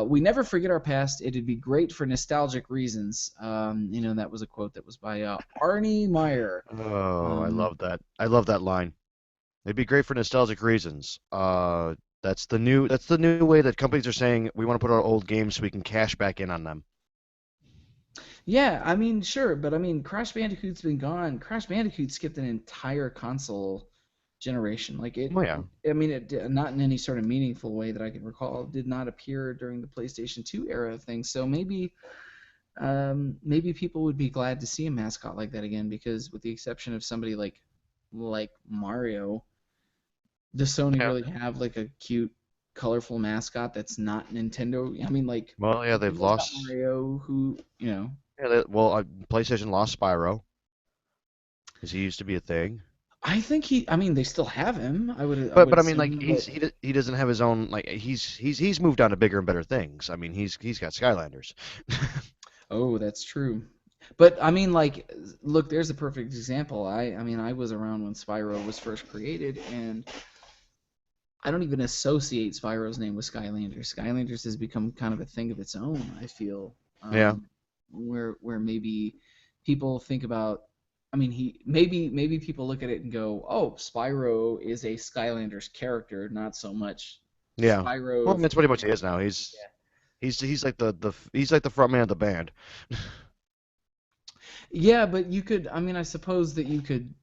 "We never forget our past. It'd be great for nostalgic reasons." That was a quote that was by Arnie Meyer. Oh, I love that. I love that line. It'd be great for nostalgic reasons. That's the new way that companies are saying we want to put out old games so we can cash back in on them. Yeah, I mean, sure, but I mean, Crash Bandicoot's been gone. Crash Bandicoot skipped an entire console generation. Like it, Oh yeah. I mean, not in any sort of meaningful way that I can recall. It did not appear during the PlayStation 2 era of things. So maybe people would be glad to see a mascot like that again, because with the exception of somebody like Mario, does Sony Yeah. really have like a cute, colorful mascot that's not Nintendo? I mean, like, Well, yeah, they've Nintendo's got lost. Mario, who, Yeah, PlayStation lost Spyro because he used to be a thing. I think I mean, they still have him. I would But I mean, like assume, he doesn't have his own, like he's moved on to bigger and better things. I mean, he's got Skylanders. Oh, that's true. But I mean, like, look, there's a perfect example. I mean, I was around when Spyro was first created, and I don't even associate Spyro's name with Skylanders. Skylanders has become kind of a thing of its own, I feel. Yeah. Where maybe people think about. I mean, maybe people look at it and go, "Oh, Spyro is a Skylanders character, not so much Yeah. Spyro." Well, that's pretty much he is now. He's like he's like the front man of the band. Yeah, but you could. I mean, I suppose that you could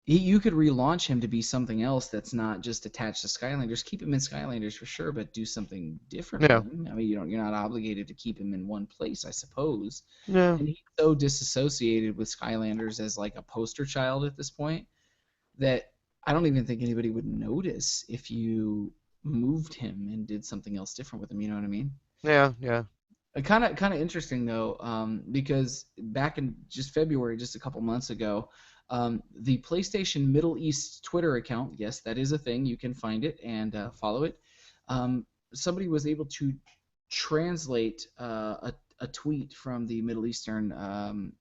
relaunch him to be something else that's not just attached to Skylanders. Keep him in Skylanders for sure, but do something different Yeah. with him. I mean, you're not obligated to keep him in one place, I suppose. Yeah. And he's so disassociated with Skylanders as like a poster child at this point that I don't even think anybody would notice if you moved him and did something else different with him. You know what I mean? Yeah. Yeah. Kind of interesting though, because back in just February, just a couple months ago, the PlayStation Middle East Twitter account, yes, that is a thing. You can find it and follow it. Somebody was able to translate a tweet from the Middle Eastern the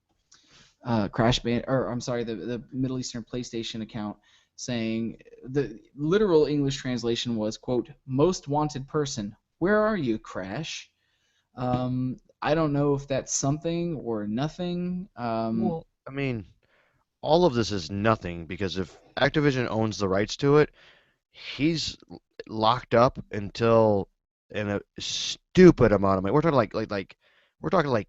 Middle Eastern PlayStation account, saying the literal English translation was, quote, "Most wanted person, where are you, Crash?" I don't know if that's something or nothing. Well, I mean, all of this is nothing because if Activision owns the rights to it, he's locked up until in a stupid amount of money. We're talking we're talking like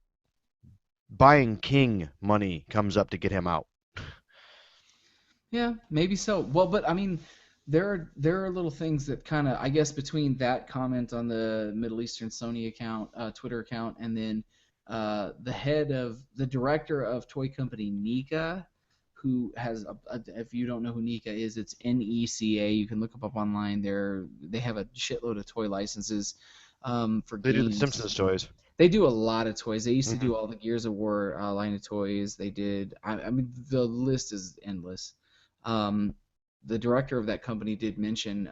buying King money comes up to get him out. Yeah, maybe so. Well, but I mean, there are little things that kind of, I guess, between that comment on the Middle Eastern Sony account, Twitter account, and then the director of toy company Nika, who has if you don't know who Nika is, it's NECA. You can look them up online. They have a shitload of toy licenses for They do the games. Simpsons toys. They do a lot of toys. They used to Mhm. do all the Gears of War line of toys. They did. I mean, the list is endless. Um, the director of that company did mention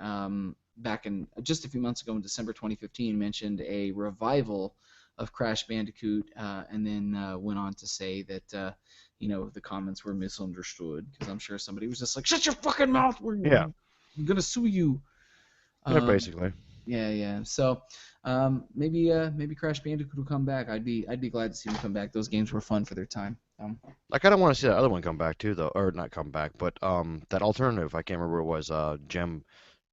back in just a few months ago in December 2015 mentioned a revival of Crash Bandicoot, and then went on to say that the comments were misunderstood because I'm sure somebody was just like, "Shut your fucking mouth! Yeah. I'm gonna sue you." Yeah, Um, basically. yeah. So maybe Crash Bandicoot will come back. I'd be glad to see him come back. Those games were fun for their time. I kind of want to see that other one come back too, though, or not come back, but that alternative. I can't remember what it was.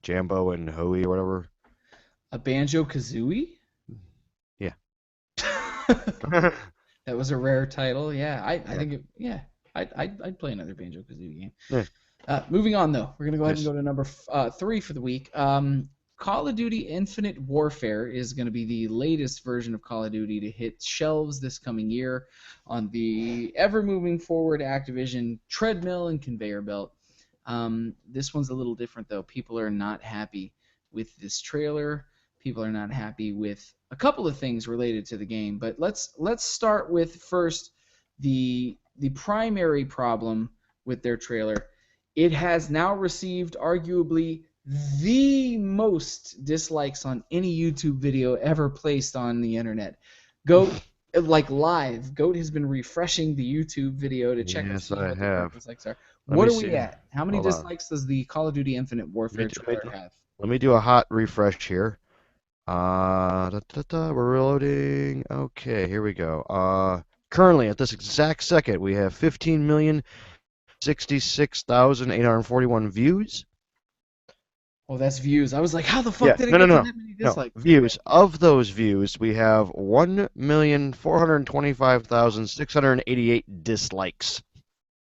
Jambo and Hoey or whatever. A Banjo Kazooie? Yeah. That was a rare title. Yeah, I think I'd play another Banjo Kazooie game. Yeah. Moving on though, we're gonna go ahead and Yes. go to number 3 for the week. Call of Duty Infinite Warfare is going to be the latest version of Call of Duty to hit shelves this coming year on the ever-moving forward Activision treadmill and conveyor belt. This one's a little different, though. People are not happy with this trailer. People are not happy with a couple of things related to the game. But let's start with first the primary problem with their trailer. It has now received arguably the most dislikes on any YouTube video ever placed on the internet. Goat, like live, Goat has been refreshing the YouTube video to check and Yes, see I what the have. current dislikes are. Let What me are we see. at? How many Hold on. dislikes does the Call of Duty Infinite Warfare trailer have? Let me do a hot refresh here. We're reloading. Okay, here we go. Currently at this exact second, we have 15,066,841 views. Oh, that's views. I was like, how the fuck Yeah, did it no, get no, to no, that many no. dislikes? Views. Of those views, we have 1,425,688 dislikes.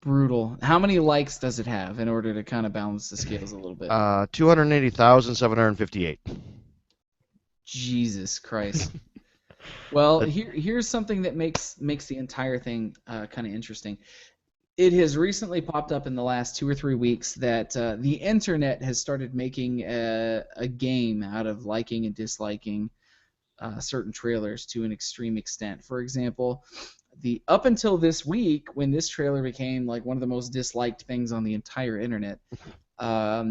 Brutal. How many likes does it have in order to kind of balance the scales a little bit? 280,758. Jesus Christ. Well, here's something that makes the entire thing kind of interesting. It has recently popped up in the last 2 or 3 weeks that the internet has started making a game out of liking and disliking certain trailers to an extreme extent. For example, up until this week, when this trailer became like one of the most disliked things on the entire internet, I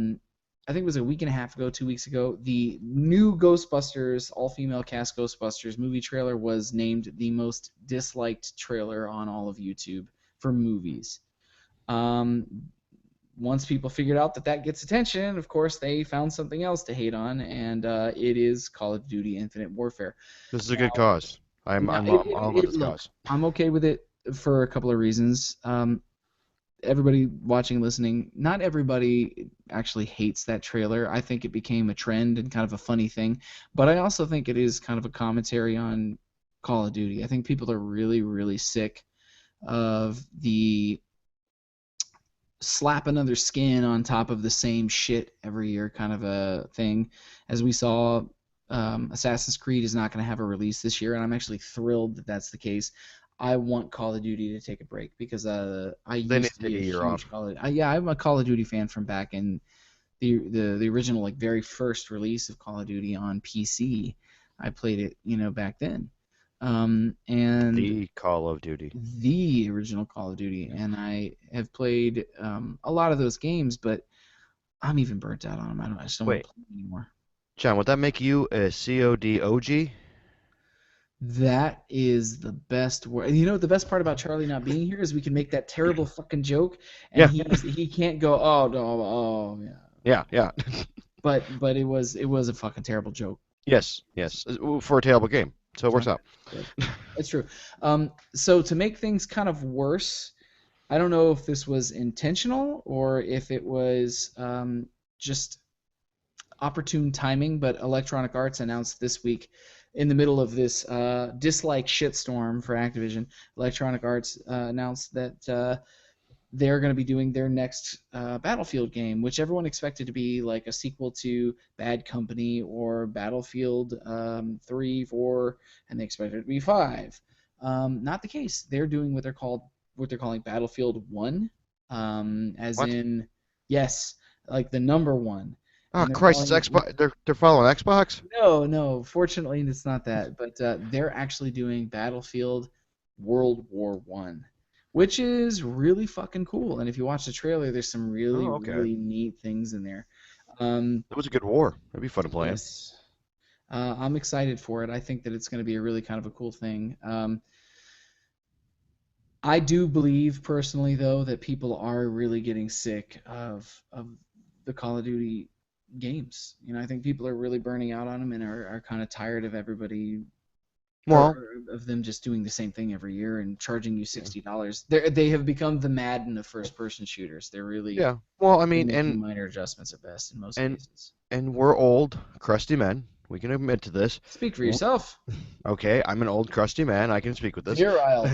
think it was a week and a half ago, 2 weeks ago, the new Ghostbusters, all-female cast Ghostbusters movie trailer was named the most disliked trailer on all of YouTube for movies. Once people figured out that gets attention, of course, they found something else to hate on, and it is Call of Duty Infinite Warfare. This is a good cause. I'm all about this cause. I'm okay with it for a couple of reasons. Everybody watching, listening, not everybody actually hates that trailer. I think it became a trend and kind of a funny thing, but I also think it is kind of a commentary on Call of Duty. I think people are really, really sick of the slap another skin on top of the same shit every year kind of a thing. As we saw, Assassin's Creed is not going to have a release this year, and I'm actually thrilled that that's the case. I want Call of Duty to take a break because I used to be a huge Call of Duty. Yeah, I'm a Call of Duty fan from back in the original, like, very first release of Call of Duty on PC. I played it, back then. And the Call of Duty. The original Call of Duty, and I have played a lot of those games, but I'm even burnt out on them. I just don't want to play them anymore. John, would that make you a COD OG? That is the best word. The best part about Charlie not being here is we can make that terrible fucking joke, and he can't go, oh no, oh yeah. Yeah. But it was a fucking terrible joke. Yes, for a terrible game, so it works out. It's true. So to make things kind of worse, I don't know if this was intentional or if it was just opportune timing, but Electronic Arts announced this week, in the middle of this dislike shitstorm for Activision, Electronic Arts announced that they're going to be doing their next Battlefield game, which everyone expected to be like a sequel to Bad Company or Battlefield 3, 4, and they expected it to be 5. Not the case. They're doing what they're calling Battlefield 1, as What? in, yes, like the number 1. Oh And they're Christ, it's calling it, Xbox. They're following Xbox. no, fortunately it's not that, but they're actually doing Battlefield World War One, which is really fucking cool. And if you watch the trailer, there's some really, Oh, okay. really neat things in there. That was a good war. That'd be fun to play. Yes, I'm excited for it. I think that it's going to be a really kind of a cool thing. I do believe personally, though, that people are really getting sick of the Call of Duty games. You know, I think people are really burning out on them and are kind of tired of everybody Well, or of them just doing the same thing every year and charging you $60. They have become the Madden of first-person shooters. They're really yeah. Well, I only mean, making minor adjustments at best in most and cases. and we're old, crusty men. We can admit to this. Speak for Well, yourself. okay, I'm an old, crusty man. I can speak with this. Virile.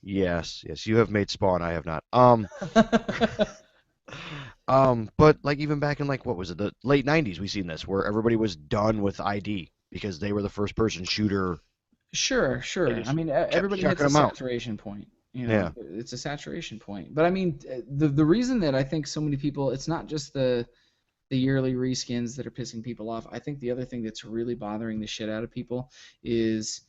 Yes, yes. You have made Spawn. I have not. But like even back in like what was it, the late '90s, we seen this where everybody was done with ID because they were the first-person shooter. Sure, They sure. I just mean, kept everybody hits chucking a them out. saturation point. You Yeah. know, it's a saturation point. But I mean, the reason that I think so many people, it's not just the yearly reskins that are pissing people off. I think the other thing that's really bothering the shit out of people is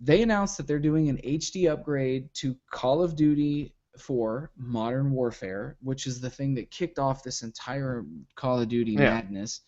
they announced that they're doing an HD upgrade to Call of Duty 4 Modern Warfare, which is the thing that kicked off this entire Call of Duty Yeah. madness.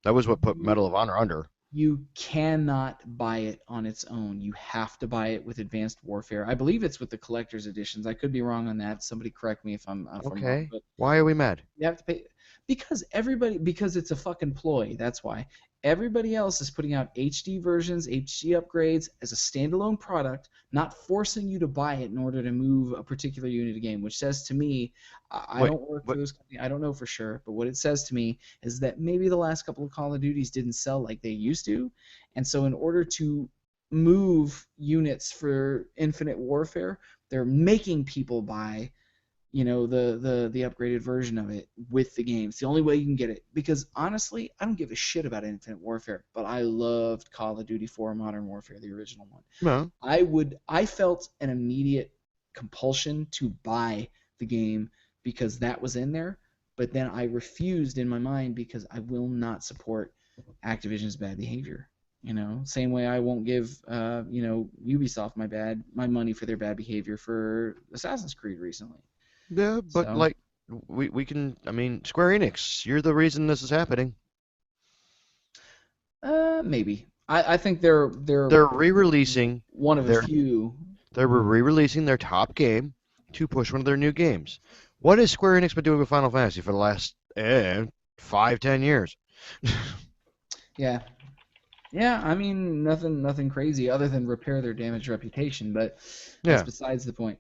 That was what put You, Medal of Honor under. you cannot buy it on its own. You have to buy it with Advanced Warfare. I believe it's with the collector's editions. I could be wrong on that. Somebody correct me if I'm wrong. Okay. But Why are we mad? you have to pay because it's a fucking ploy. That's why. Everybody else is putting out HD versions, HD upgrades as a standalone product, not forcing you to buy it in order to move a particular unit of game, which says to me, I Wait, don't work for what? those companies. I don't know for sure, but what it says to me is that maybe the last couple of Call of Duties didn't sell like they used to, and so in order to move units for Infinite Warfare, they're making people buy the upgraded version of it with the game. It's the only way you can get it. Because honestly, I don't give a shit about Infinite Warfare, but I loved Call of Duty 4 Modern Warfare, the original one. No. I felt an immediate compulsion to buy the game because that was in there, but then I refused in my mind because I will not support Activision's bad behavior. Same way I won't give Ubisoft my money for their bad behavior for Assassin's Creed recently. Yeah, but So like we can. I mean, Square Enix. You're the reason this is happening. maybe I think they're They're re-releasing one of a their few. they're re-releasing their top game to push one of their new games. What has Square Enix been doing with Final Fantasy for the last 5, 10 years? Yeah, yeah. I mean, nothing crazy other than repair their damaged reputation, but that's Yeah. besides the point.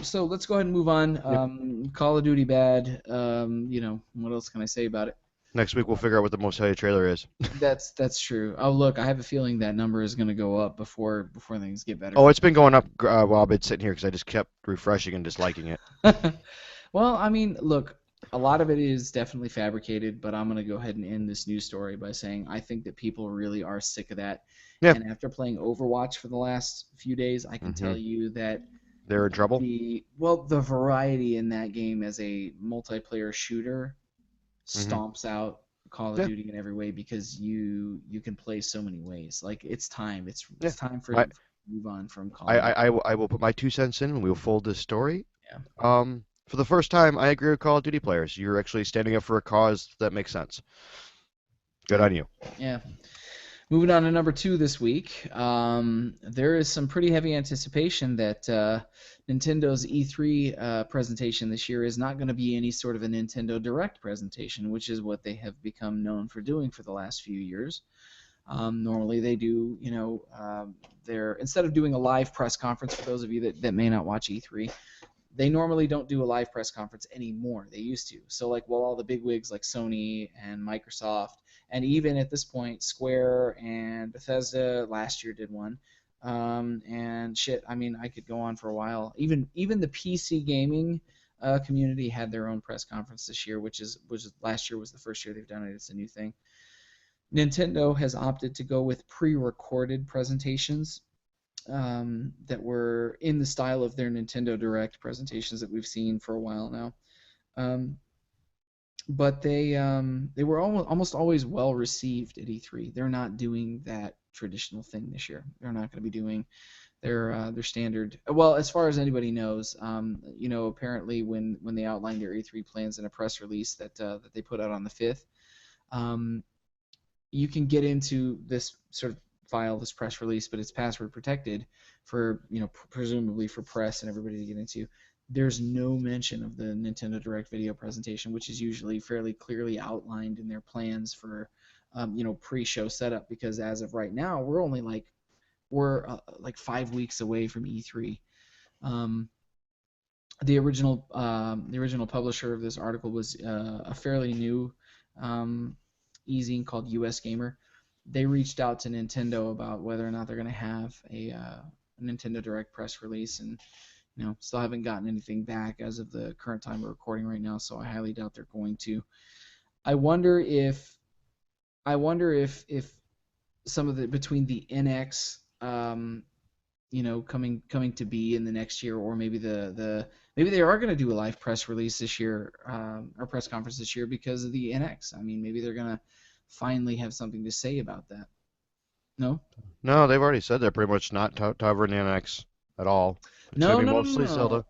So let's go ahead and move on. Call of Duty bad. What else can I say about it? Next week we'll figure out what the most hated trailer is. That's true. Oh, look, I have a feeling that number is going to go up before things get better. Oh, it's been going up while I've been sitting here because I just kept refreshing and disliking it. Well, I mean, look, a lot of it is definitely fabricated, but I'm going to go ahead and end this news story by saying I think that people really are sick of that. Yeah. And after playing Overwatch for the last few days, I can tell you that They're in trouble. the variety in that game as a multiplayer shooter stomps out Call of Duty in every way because you can play so many ways. Like it's time. It's time for to move on from Call of Duty. I will put my 2 cents in and we'll fold this story. Yeah. For the first time, I agree with Call of Duty players. You're actually standing up for a cause that makes sense. Good on you. Yeah. Moving on to number 2 this week, there is some pretty heavy anticipation that Nintendo's E3 presentation this year is not going to be any sort of a Nintendo Direct presentation, which is what they have become known for doing for the last few years. Normally they do, they're instead of doing a live press conference, for those of you that may not watch E3, they normally don't do a live press conference anymore. They used to. So like, while all the big wigs like Sony and Microsoft, and even at this point Square and Bethesda last year did one, and shit. I mean, I could go on for a while. Even the PC gaming community had their own press conference this year, which last year was the first year they've done it. It's a new thing. Nintendo has opted to go with pre-recorded presentations that were in the style of their Nintendo Direct presentations that we've seen for a while now. But they were almost always well received at E3. They're not doing that traditional thing this year. They're not going to be doing their standard. Well, as far as anybody knows, apparently when they outlined their E3 plans in a press release that they put out on the 5th, you can get into this sort of file, this press release, but it's password protected for, presumably for press and everybody to get into. There's no mention of the Nintendo Direct video presentation, which is usually fairly clearly outlined in their plans for, pre-show setup. Because as of right now, we're like 5 weeks away from E3. The original publisher of this article was a fairly new e-zine called US Gamer. They reached out to Nintendo about whether or not they're going to have a Nintendo Direct press release, and still haven't gotten anything back as of the current time we're recording right now. So I highly doubt they're going to. I wonder if some of the between the NX, coming to be in the next year, or maybe maybe they are going to do a live press release this year, or press conference this year because of the NX. I mean, maybe they're going to finally have something to say about that. No? No, they've already said they're pretty much not covering the NX at all. It's No, gonna be no, no, mostly no, Zelda.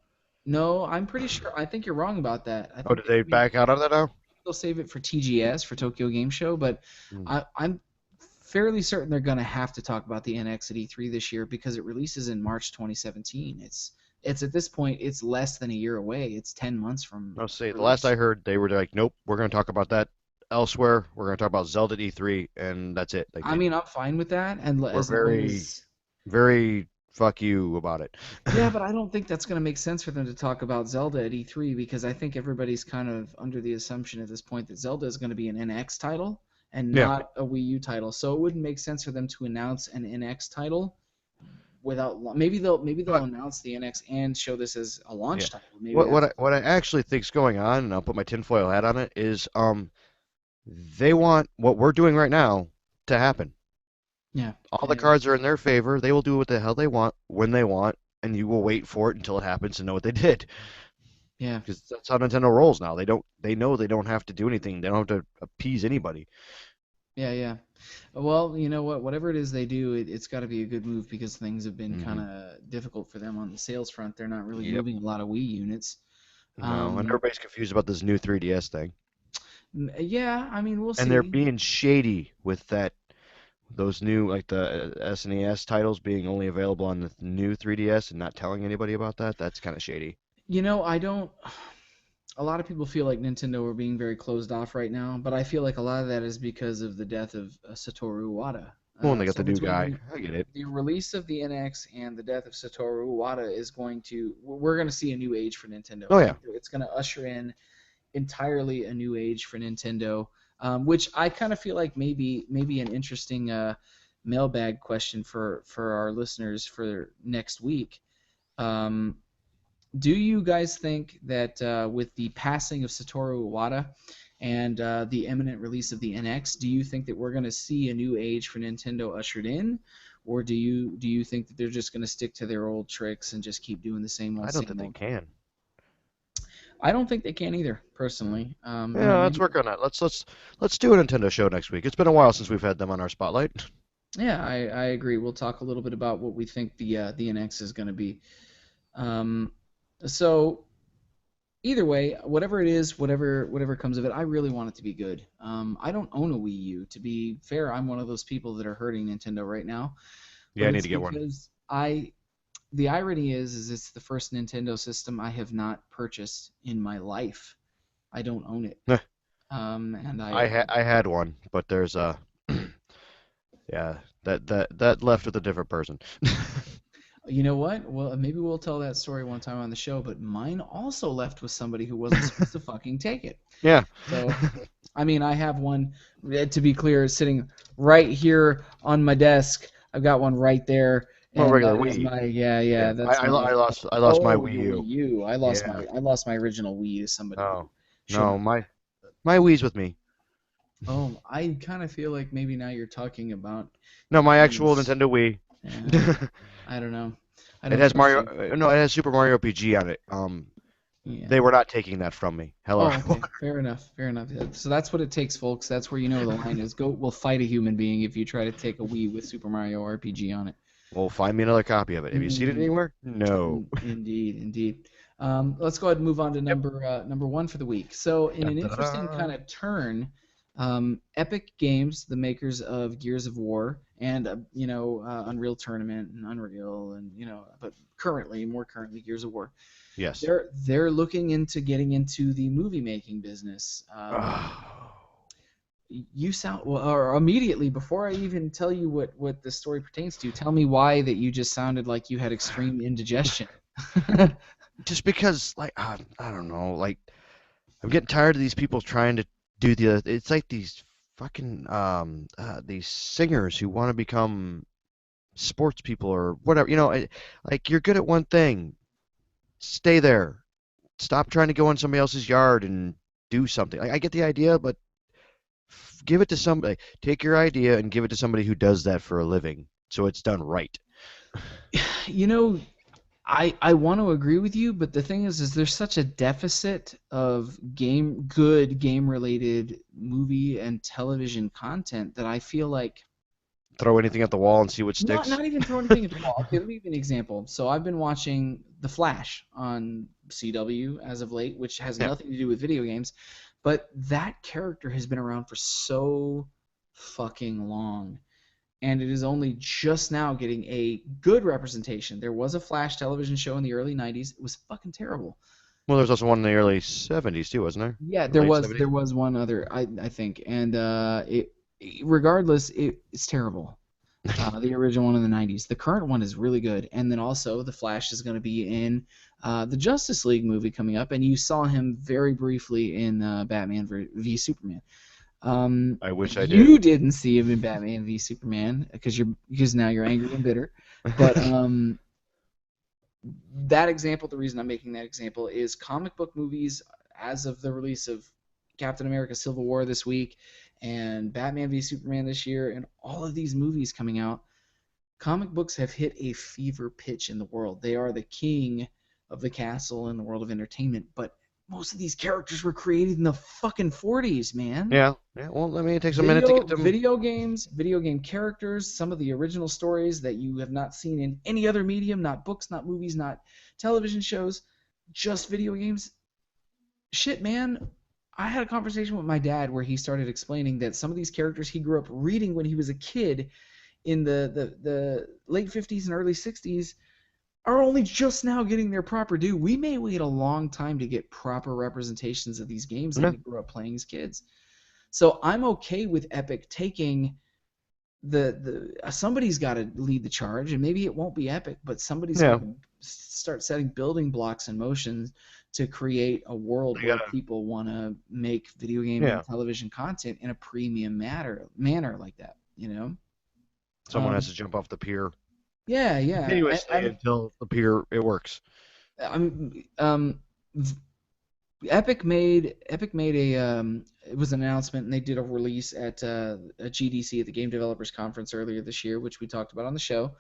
no. I'm pretty sure. I think you're wrong about that. I Oh, think did they back out of that now? they'll save it for TGS, for Tokyo Game Show, but Hmm. I'm fairly certain they're going to have to talk about the NX at E3 this year because it releases in March 2017. It's at this point, it's less than a year away. It's 10 months from No, see, the release. last I heard, they were like, nope, we're going to talk about that elsewhere. We're going to talk about Zelda at E3, and that's it. Like, I mean, I'm fine with that, and we're as long as very fuck you about it. yeah, but I don't think that's going to make sense for them to talk about Zelda at E3 because I think everybody's kind of under the assumption at this point that Zelda is going to be an NX title and Yeah. not a Wii U title. So it wouldn't make sense for them to announce an NX title without maybe they'll announce the NX and show this as a launch title. Maybe What I actually think's going on, and I'll put my tinfoil hat on it, is they want what we're doing right now to happen. yeah. All the cards are in their favor. They will do what the hell they want when they want, and you will wait for it until it happens to know what they did. Yeah. Because that's how Nintendo rolls now. They know they don't have to do anything. They don't have to appease anybody. Yeah. Well, you know what? Whatever it is they do, it's got to be a good move because things have been kind of difficult for them on the sales front. They're not really moving a lot of Wii units. No, and everybody's confused about this new 3DS thing. Yeah, I mean, we'll see. And they're being shady with those new, like the SNES titles being only available on the new 3DS and not telling anybody about that. That's kind of shady. I don't. A lot of people feel like Nintendo are being very closed off right now, but I feel like a lot of that is because of the death of Satoru Iwata. Well, and they got so the new between guy. I get it. The release of the NX and the death of Satoru Iwata is going to. We're going to see a new age for Nintendo. Oh, yeah. It's going to usher in entirely a new age for Nintendo, which I kind of feel like maybe an interesting mailbag question for our listeners for next week. Do you guys think that with the passing of Satoru Iwata and the imminent release of the NX, do you think that we're going to see a new age for Nintendo ushered in, or do you think that they're just going to stick to their old tricks and just keep doing the same old? I don't think they can. I don't think they can either, personally. Let's work on that. Let's do a Nintendo show next week. It's been a while since we've had them on our spotlight. Yeah, I agree. We'll talk a little bit about what we think the NX is going to be. So either way, whatever it is, whatever comes of it, I really want it to be good. I don't own a Wii U. To be fair, I'm one of those people that are hurting Nintendo right now. Yeah, I need to get one. Because the irony is it's the first Nintendo system I have not purchased in my life. I don't own it. Eh. And I had one, but there's Yeah, that left with a different person. You know what? Well, maybe we'll tell that story one time on the show, but mine also left with somebody who wasn't supposed to fucking take it. Yeah. So, I mean, I have one, to be clear, sitting right here on my desk. I've got one right there, Well, and regular that is Wii. my, yeah, Yeah. that's my, I lost my oh, Wii your Wii U. U. Yeah. I lost my original Wii to somebody who Oh. shouldn't No, have. my Wii's with me. Oh, I kind of feel like maybe now you're talking about No, my actual games. Nintendo Wii. Yeah, I don't know. I It don't has trust Mario. you. No, it has Super Mario RPG on it. Yeah. They were not taking that from me. Hello. Oh, okay. Fair enough. Fair enough. So that's what it takes, folks. That's where you know the line is. Go, we'll fight a human being if you try to take a Wii with Super Mario RPG on it. Well, find me another copy of it. Have you seen it Mm, anywhere? No. indeed, indeed. Let's go ahead and move on to Yep. number one for the week. So, in Dun, an dun, dun, interesting kind dun. of turn, Epic Games, the makers of Gears of War and Unreal Tournament and Unreal and but more currently Gears of War, Yes. they're looking into getting into the movie making business. Oh. You sound well, or immediately before I even tell you what the story pertains to, tell me why that you just sounded like you had extreme indigestion. Just because, like, I don't know, like, I'm getting tired of these people trying to do the. It's like these fucking these singers who want to become sports people or whatever. Like you're good at one thing, stay there. Stop trying to go in somebody else's yard and do something. I get the idea, but give it to somebody. Take your idea and give it to somebody who does that for a living, so it's done right. you know, I want to agree with you, but the thing is there's such a deficit of good game related movie and television content that I feel like Throw anything at the wall and see what not sticks. not even throw anything at the wall. Okay, let me give you an example. So I've been watching The Flash on CW as of late, which has Yeah. nothing to do with video games, but that character has been around for so fucking long, and it is only just now getting a good representation. There was a Flash television show in the early '90s. It was fucking terrible. Well, there's also one in the early '70s too, wasn't there? Yeah, Late '70s. there was one other I think, and regardless, it's terrible. The original one in the '90s. The current one is really good, and then also the Flash is going to be in the Justice League movie coming up, and you saw him very briefly in Batman v Superman. I wish I did. You didn't see him in Batman v Superman because now you're angry and bitter, but that example, the reason I'm making that example is comic book movies as of the release of Captain America Civil War this week and Batman v Superman this year and all of these movies coming out, comic books have hit a fever pitch in the world. They are the king of the castle in the world of entertainment, but most of these characters were created in the fucking 40s, man. Yeah. Yeah. Well, let me take a minute to get them. Video games, video game characters, some of the original stories that you have not seen in any other medium, not books, not movies, not television shows, just video games. Shit, man. I had a conversation with my dad where he started explaining that some of these characters he grew up reading when he was a kid in the late 50s and early 60s are only just now getting their proper due. We may wait a long time to get proper representations of these games that Yeah. we grew up playing as kids. So I'm okay with Epic taking the somebody's got to lead the charge, and maybe it won't be Epic, but somebody's Yeah. got to start setting building blocks in motion to create a world They where gotta. people want to make video game Yeah. and television content in a premium manner like that. You know? Someone has Um, to jump off the pier yeah, yeah. continuously until the pier it works. I'm Epic made a it was an announcement and they did a release at a GDC at the Game Developers Conference earlier this year, which we talked about on the show.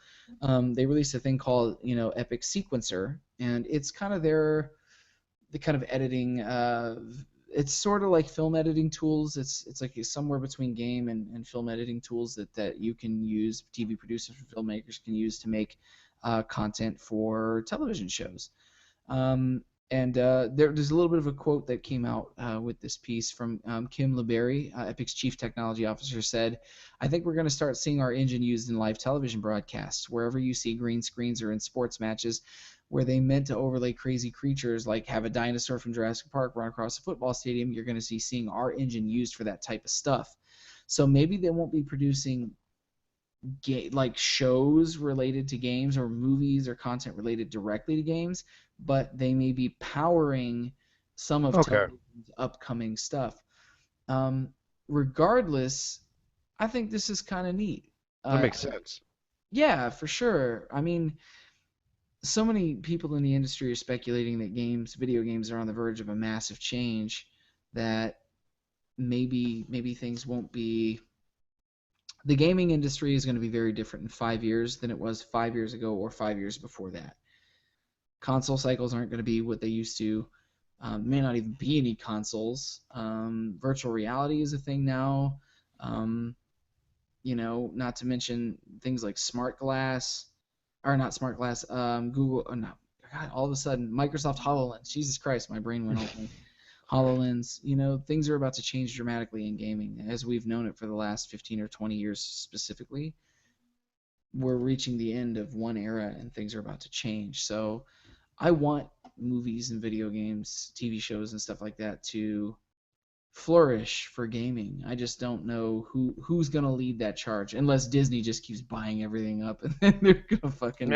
They released a thing called Epic Sequencer, and it's kind of the kind of editing. It's sort of like film editing tools. It's like somewhere between game and film editing tools that you can use. TV producers and filmmakers can use to make content for television shows. And there's a little bit of a quote that came out with this piece from Kim LeBerry, Epic's chief technology officer, said, "I think we're going to start seeing our engine used in live television broadcasts. Wherever you see green screens or in sports matches where they meant to overlay crazy creatures like have a dinosaur from Jurassic Park run across a football stadium, you're going to seeing our engine used for that type of stuff. So maybe they won't be producing like shows related to games or movies or content related directly to games, but they may be powering some of Okay. television's upcoming stuff. Um, Regardless, I think this is kind of neat. That makes sense. Yeah, for sure. I mean, so many people in the industry are speculating that video games, are on the verge of a massive change, that maybe things won't be. The gaming industry is going to be very different in 5 years than it was 5 years ago or 5 years before that. Console cycles aren't going to be what they used to. May not even be any consoles. Virtual reality is a thing now. Um, Not to mention things like smart glass, or not smart glass. Google, no, God, all of a sudden, Microsoft HoloLens. Jesus Christ, my brain went all blank. HoloLens. Things are about to change dramatically in gaming, as we've known it for the last 15 or 20 years specifically. We're reaching the end of one era, and things are about to change. So, I want movies and video games, TV shows, and stuff like that to flourish for gaming. I just don't know who's gonna lead that charge, unless Disney just keeps buying everything up and then they're gonna fucking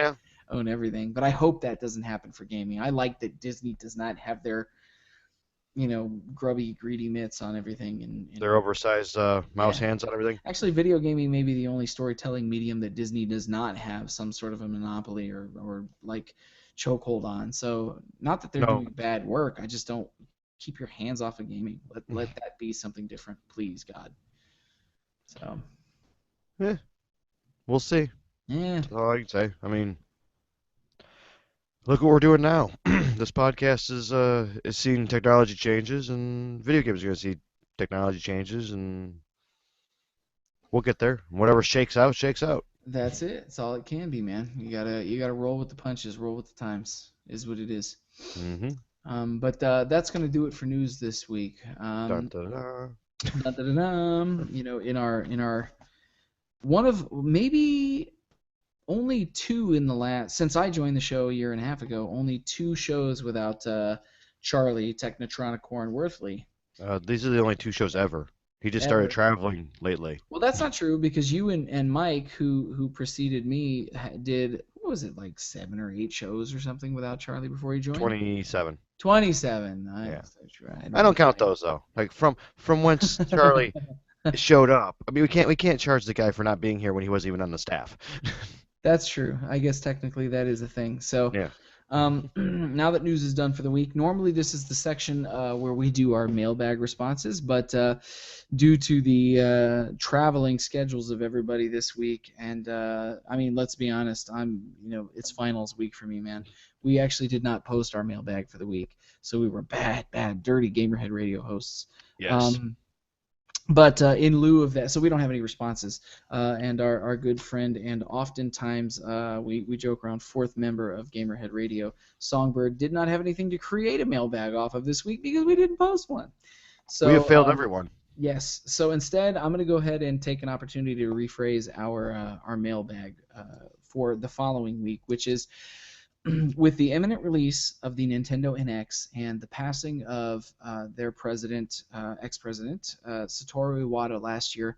own everything. But I hope that doesn't happen for gaming. I like that Disney does not have their grubby, greedy mitts on everything. And Their oversized mouse hands on everything. Actually, video gaming may be the only storytelling medium that Disney does not have some sort of a monopoly or like chokehold on. So not that they're doing bad work. I just don't keep your hands off of gaming. Let that be something different, please, God. So. Yeah. We'll see. Yeah. That's all I can say. I mean, look what we're doing now. This podcast is seeing technology changes, and video games are going to see technology changes, and we'll get there. Whatever shakes out, shakes out. That's it. It's all it can be, man. You gotta roll with the punches, roll with the times, is what it is. Mm-hmm. But that's gonna do it for news this week. Dun, dun, dun. Dun, dun, dun, dun. In our one of maybe only two in the last, since I joined the show a year and a half ago, only two shows without Charlie, Technotronicorn, Worthley. These are the only two shows ever. He just started traveling lately. Well, that's not true, because you and Mike, who preceded me, did, what was it, like 7 or 8 shows or something without Charlie before he joined? 27. 27. Yeah. Right. I don't count those though. Like from whence Charlie showed up. I mean, we can't charge the guy for not being here when he wasn't even on the staff. That's true. I guess technically that is a thing. So. Yeah. Now that news is done for the week, normally this is the section where we do our mailbag responses, but due to the traveling schedules of everybody this week, and I mean, let's be honest, it's finals week for me, man. We actually did not post our mailbag for the week, so we were bad, dirty Gamerhead radio hosts. Yes. But in lieu of that, so we don't have any responses. And our good friend, and oftentimes we joke around, fourth member of Gamerhead Radio, Songbird, did not have anything to create a mailbag off of this week because we didn't post one. So we have failed everyone. Yes. So instead, I'm going to go ahead and take an opportunity to rephrase our mailbag for the following week, which is, with the imminent release of the Nintendo NX and the passing of their president, ex-president, Satoru Iwata last year,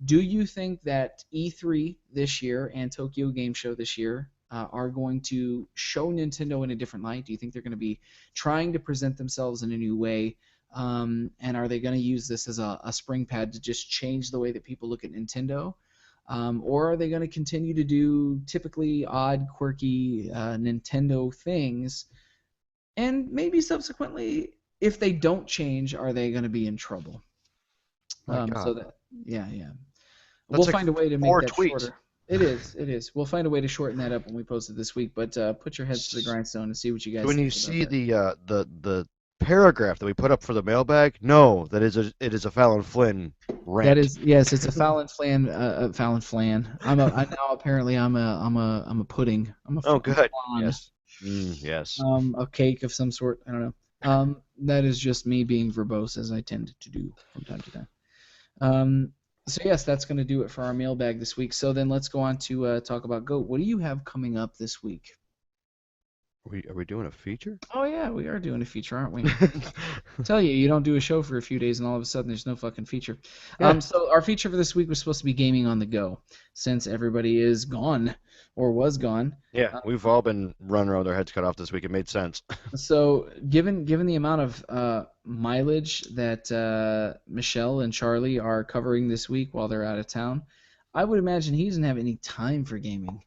do you think that E3 this year and Tokyo Game Show this year are going to show Nintendo in a different light? Do you think they're going to be trying to present themselves in a new way? And are they going to use this as a spring pad to just change the way that people look at Nintendo? Or are they going to continue to do typically odd, quirky Nintendo things? And maybe subsequently, if they don't change, are they going to be in trouble? So that, yeah. We'll find a way to make that shorter. It is. We'll find a way to shorten that up when we post it this week. But put your heads to the grindstone and see what you guys think. When you see the paragraph that we put up for the mailbag, no, it is a Fallon Flynn rant. That is, yes, it's a Fallon Flan. I'm a pudding. I'm a good. flan. Yes. Yes. A cake of some sort. I don't know. That is just me being verbose, as I tend to do from time to time. So yes, that's going to do it for our mailbag this week. So then let's go on to talk about GOAT. What do you have coming up this week? Are we doing a feature? Oh yeah, we are doing a feature, aren't we? Tell you, you don't do a show for a few days, and all of a sudden there's no fucking feature. Yeah. So our feature for this week was supposed to be gaming on the go, since everybody is gone or was gone. Yeah, we've all been running around with our heads cut off this week. It made sense. So given the amount of mileage that Michelle and Charlie are covering this week while they're out of town, I would imagine he doesn't have any time for gaming.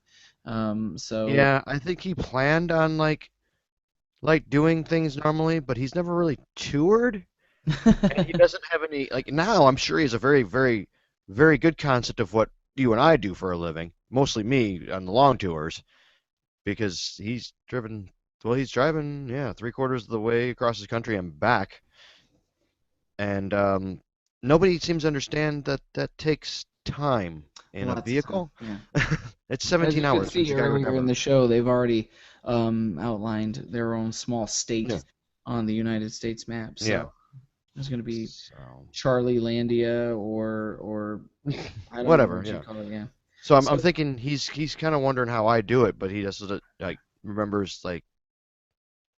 So Yeah, I think he planned on like doing things normally, but he's never really toured, and he doesn't have any like now. I'm sure he has a very, very, very good concept of what you and I do for a living. Mostly me on the long tours, because he's driven. Well, he's driving, yeah, three-quarters of the way across the country and back, and nobody seems to understand that that takes time in a lots of time. vehicle. Yeah. It's As 17 you could hours, but see you gotta earlier in recover. the show, they've already outlined their own small Yeah, state on the United States map. yeah. So there's going to be So Charlie Landia or I don't know whatever, what you yeah. call it. Yeah. So I'm So thinking he's kind of wondering how I do it, but he doesn't like remembers like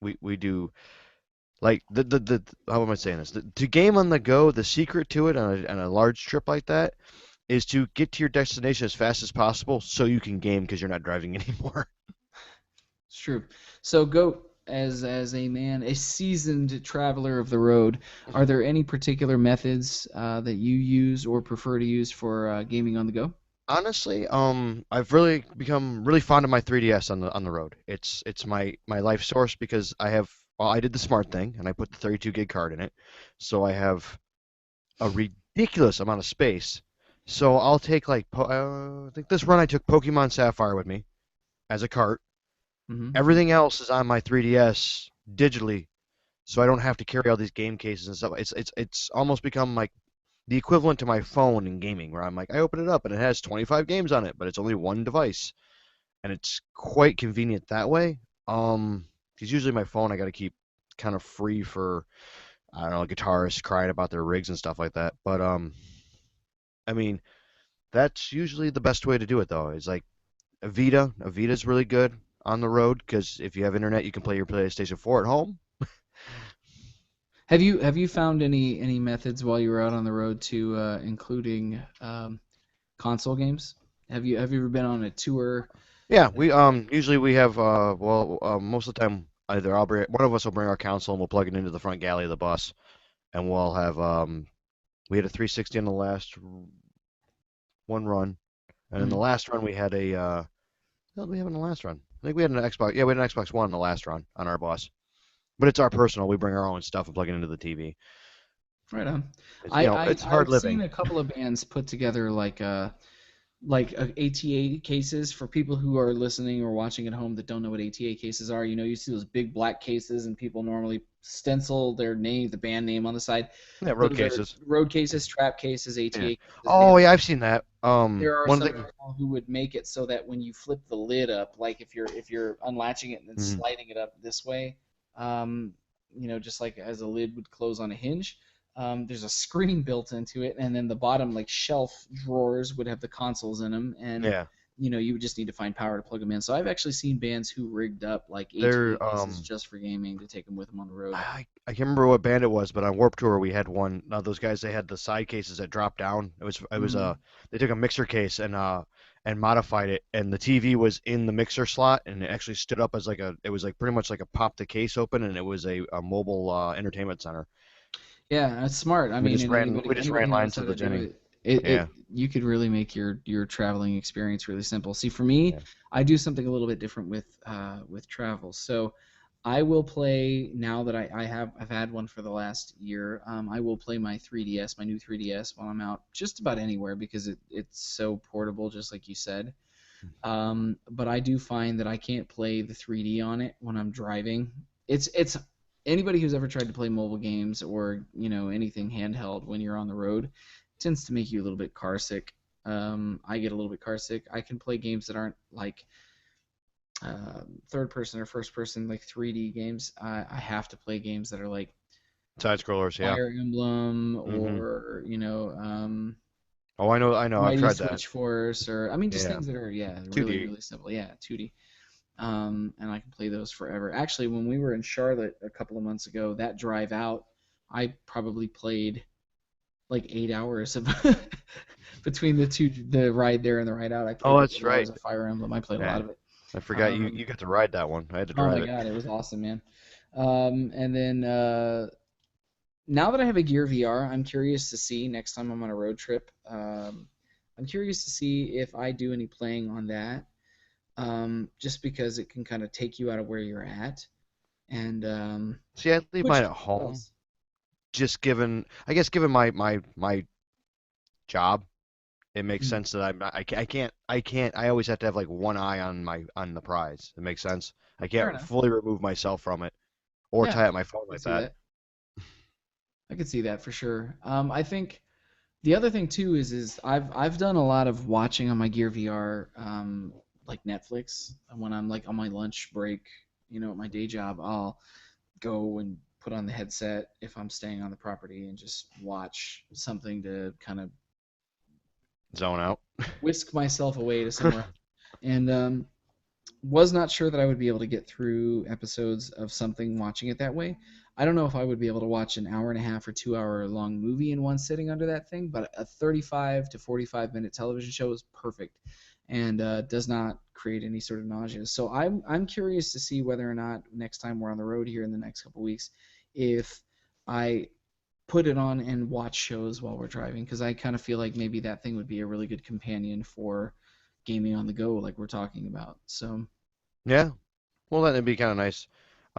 we do like the how am I saying this? To game on the go, the secret to it on a large trip like that is to get to your destination as fast as possible so you can game because you're not driving anymore. it's true. So Goat, as a man, a seasoned traveler of the road, are there any particular methods that you use or prefer to use for gaming on the go? Honestly, I've really become really fond of my 3DS on the road. It's my life source because I did the smart thing and I put the 32 gig card in it, so I have a ridiculous amount of space. So I'll take I think this run I took Pokemon Sapphire with me as a cart. Hmm. Everything else is on my 3DS digitally, so I don't have to carry all these game cases and stuff. It's almost become like the equivalent to my phone in gaming, where I'm like I open it up and it has 25 games on it, but it's only one device, and it's quite convenient that way. Because usually my phone I got to keep kind of free for I don't know guitarists crying about their rigs and stuff like that. But I mean that's usually the best way to do it, though. Is like a Vita. A Vita's really good on the road because if you have internet, you can play your PlayStation 4 at home. Have you found any methods while you were out on the road to including console games? Have you ever been on a tour? Yeah, we usually we have most of the time either one of us will bring our console and we'll plug it into the front galley of the bus, and we'll have we had a 360 on the last one run, and in the Mhm. last run we had a what did we have in the last run? I think we had an Xbox. Yeah, we had an Xbox One in the last run on our bus. But it's our personal. We bring our own stuff and plug it into the TV. Right on. It's I, I it's hard I've seen living. a couple of bands put together like ATA cases for people who are listening or watching at home that don't know what ATA cases are. You see those big black cases, and people normally stencil their name, the band name on the side. Yeah, road Those are cases. road cases, trap cases, Yeah. ATA cases. Oh yeah, I've seen that. There are One some thing. people who would make it so that when you flip the lid up, like if you're unlatching it and then Mhm. sliding it up this way, um, just like as a lid would close on a hinge, there's a screen built into it, and then the bottom like shelf drawers would have the consoles in them, and Yeah, you would just need to find power to plug them in. So I've actually seen bands who rigged up like ATA they're cases just for gaming to take them with them on the road. I can't remember what band it was, but on Warped Tour we had one. Those guys they had the side cases that dropped down. It was Hmm. they took a mixer case and modified it, and the TV was in the mixer slot, and it actually stood up as it was like pretty much like a pop the case open, and it was a mobile entertainment center. Yeah, that's smart. I mean, and We anybody just anybody ran who knows lines how to to the do Jenny. it, it Yeah, you could really make your traveling experience really simple. See, for me, yeah. I do something a little bit different with travel. So I will play now that I've had one for the last year. I will play my 3DS, my new 3DS, while I'm out just about anywhere because it's so portable, just like you said. But I do find that I can't play the 3D on it when I'm driving. It's anybody who's ever tried to play mobile games or anything handheld when you're on the road tends to make you a little bit car sick. I get a little bit car sick. I can play games that aren't like third person or first person like 3D games. I have to play games that are like Side scrollers. Yeah. Fire Emblem Hmm. or Oh, I know. I've Mighty tried that. Switch Force or I mean just Yeah. things that are really 2D. really simple. Yeah, 2D. and I can play those forever. Actually, when we were in Charlotte a couple of months ago, that drive out, I probably played like 8 hours of between the ride there and the ride out. I played Oh, like that's 8 hours right. of Fire Emblem. I played a lot Yeah, of it. I forgot you Um, you got to ride that one. I had to oh drive my it. God, it was awesome, man. And then now that I have a Gear VR, I'm curious to see next time I'm on a road trip. I'm curious to see if I do any playing on that, just because it can kind of take you out of where you're at. And See, I leave mine which at home. else? Just given, I guess, given my job, it makes Hmm, sense that I can't. I always have to have like one eye on the prize. It makes sense. I fair can't enough. fully remove myself from it or Yeah, tie up my phone I can like see that. that. I can see that for sure. I think the other thing too is I've done a lot of watching on my Gear VR, like Netflix. When I'm like on my lunch break, at my day job, I'll go and put on the headset if I'm staying on the property and just watch something to kind of Zone out. whisk myself away to somewhere. And was not sure that I would be able to get through episodes of something watching it that way. I don't know if I would be able to watch an hour and a half or 2 hour long movie in one sitting under that thing, but a 35 to 45 minute television show is perfect and does not create any sort of nausea. So I'm curious to see whether or not next time we're on the road here in the next couple weeks, if I put it on and watch shows while we're driving, because I kind of feel like maybe that thing would be a really good companion for gaming on the go, like we're talking about. So. Yeah. Well, then it'd be kind of nice.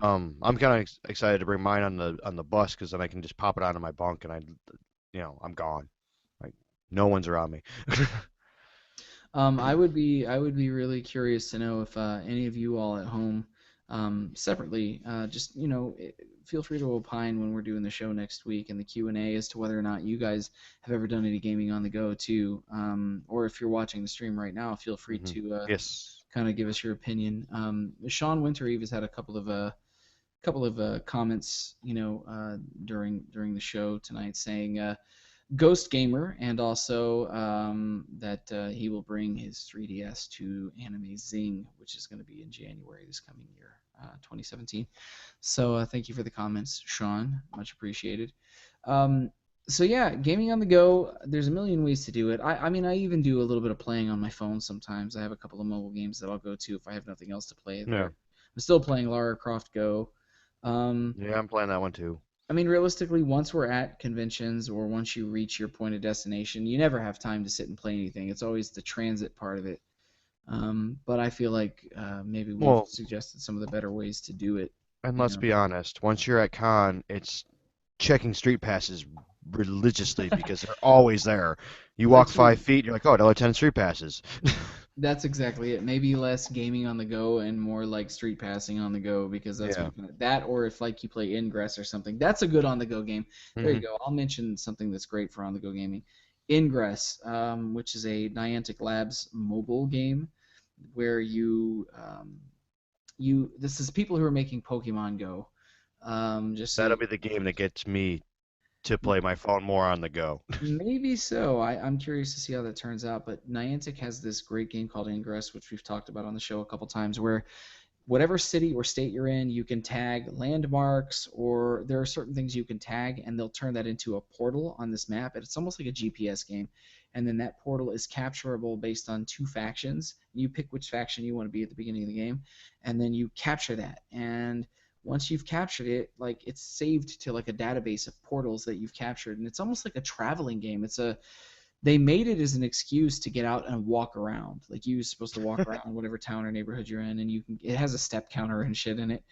I'm kind of excited to bring mine on the bus because then I can just pop it onto my bunk and I'm gone. Like no one's around me. I would be really curious to know if any of you all at home, separately, just feel free to opine when we're doing the show next week in the Q&A as to whether or not you guys have ever done any gaming on the go too, or if you're watching the stream right now, feel free Hmm. to Yes. kind of give us your opinion. Sean Wintereve has had a couple of comments, during the show tonight saying. Ghost Gamer, and also that he will bring his 3DS to Anime Zing, which is going to be in January this coming year, 2017. So thank you for the comments, Sean. Much appreciated. Um, so yeah, gaming on the go. There's a million ways to do it. I mean, I even do a little bit of playing on my phone sometimes. I have a couple of mobile games that I'll go to if I have nothing else to play Yeah. there. I'm still playing Lara Croft Go. Um, Yeah, I'm playing that one too. I mean, realistically, once we're at conventions or once you reach your point of destination, you never have time to sit and play anything. It's always the transit part of it. But I feel like maybe we've Well, suggested some of the better ways to do it. and You let's know. be honest, once you're at con, it's checking street passes religiously because they're always there. You walk That's true. 5 feet, you're like, oh, another 10 street passes. That's exactly it. Maybe less gaming on the go and more like street passing on the go because that's what Yeah. you can. That or if like you play Ingress or something, that's a good on the go game. There you Hmm. go. I'll mention something that's great for on the go gaming. Ingress, which is a Niantic Labs mobile game where this is people who are making Pokemon Go. Just so That'll you be the game that gets me to play my phone more on the go. maybe so. I'm curious to see how that turns out. But Niantic has this great game called Ingress, which we've talked about on the show a couple times, where whatever city or state you're in, you can tag landmarks, or there are certain things you can tag, and they'll turn that into a portal on this map. And it's almost like a GPS game. And then that portal is capturable based on two factions. You pick which faction you want to be at the beginning of the game, and then you capture that. And once you've captured it, like it's saved to like a database of portals that you've captured, and it's almost like a traveling game. They made it as an excuse to get out and walk around. Like you're supposed to walk around whatever town or neighborhood you're in, and it has a step counter and shit in it.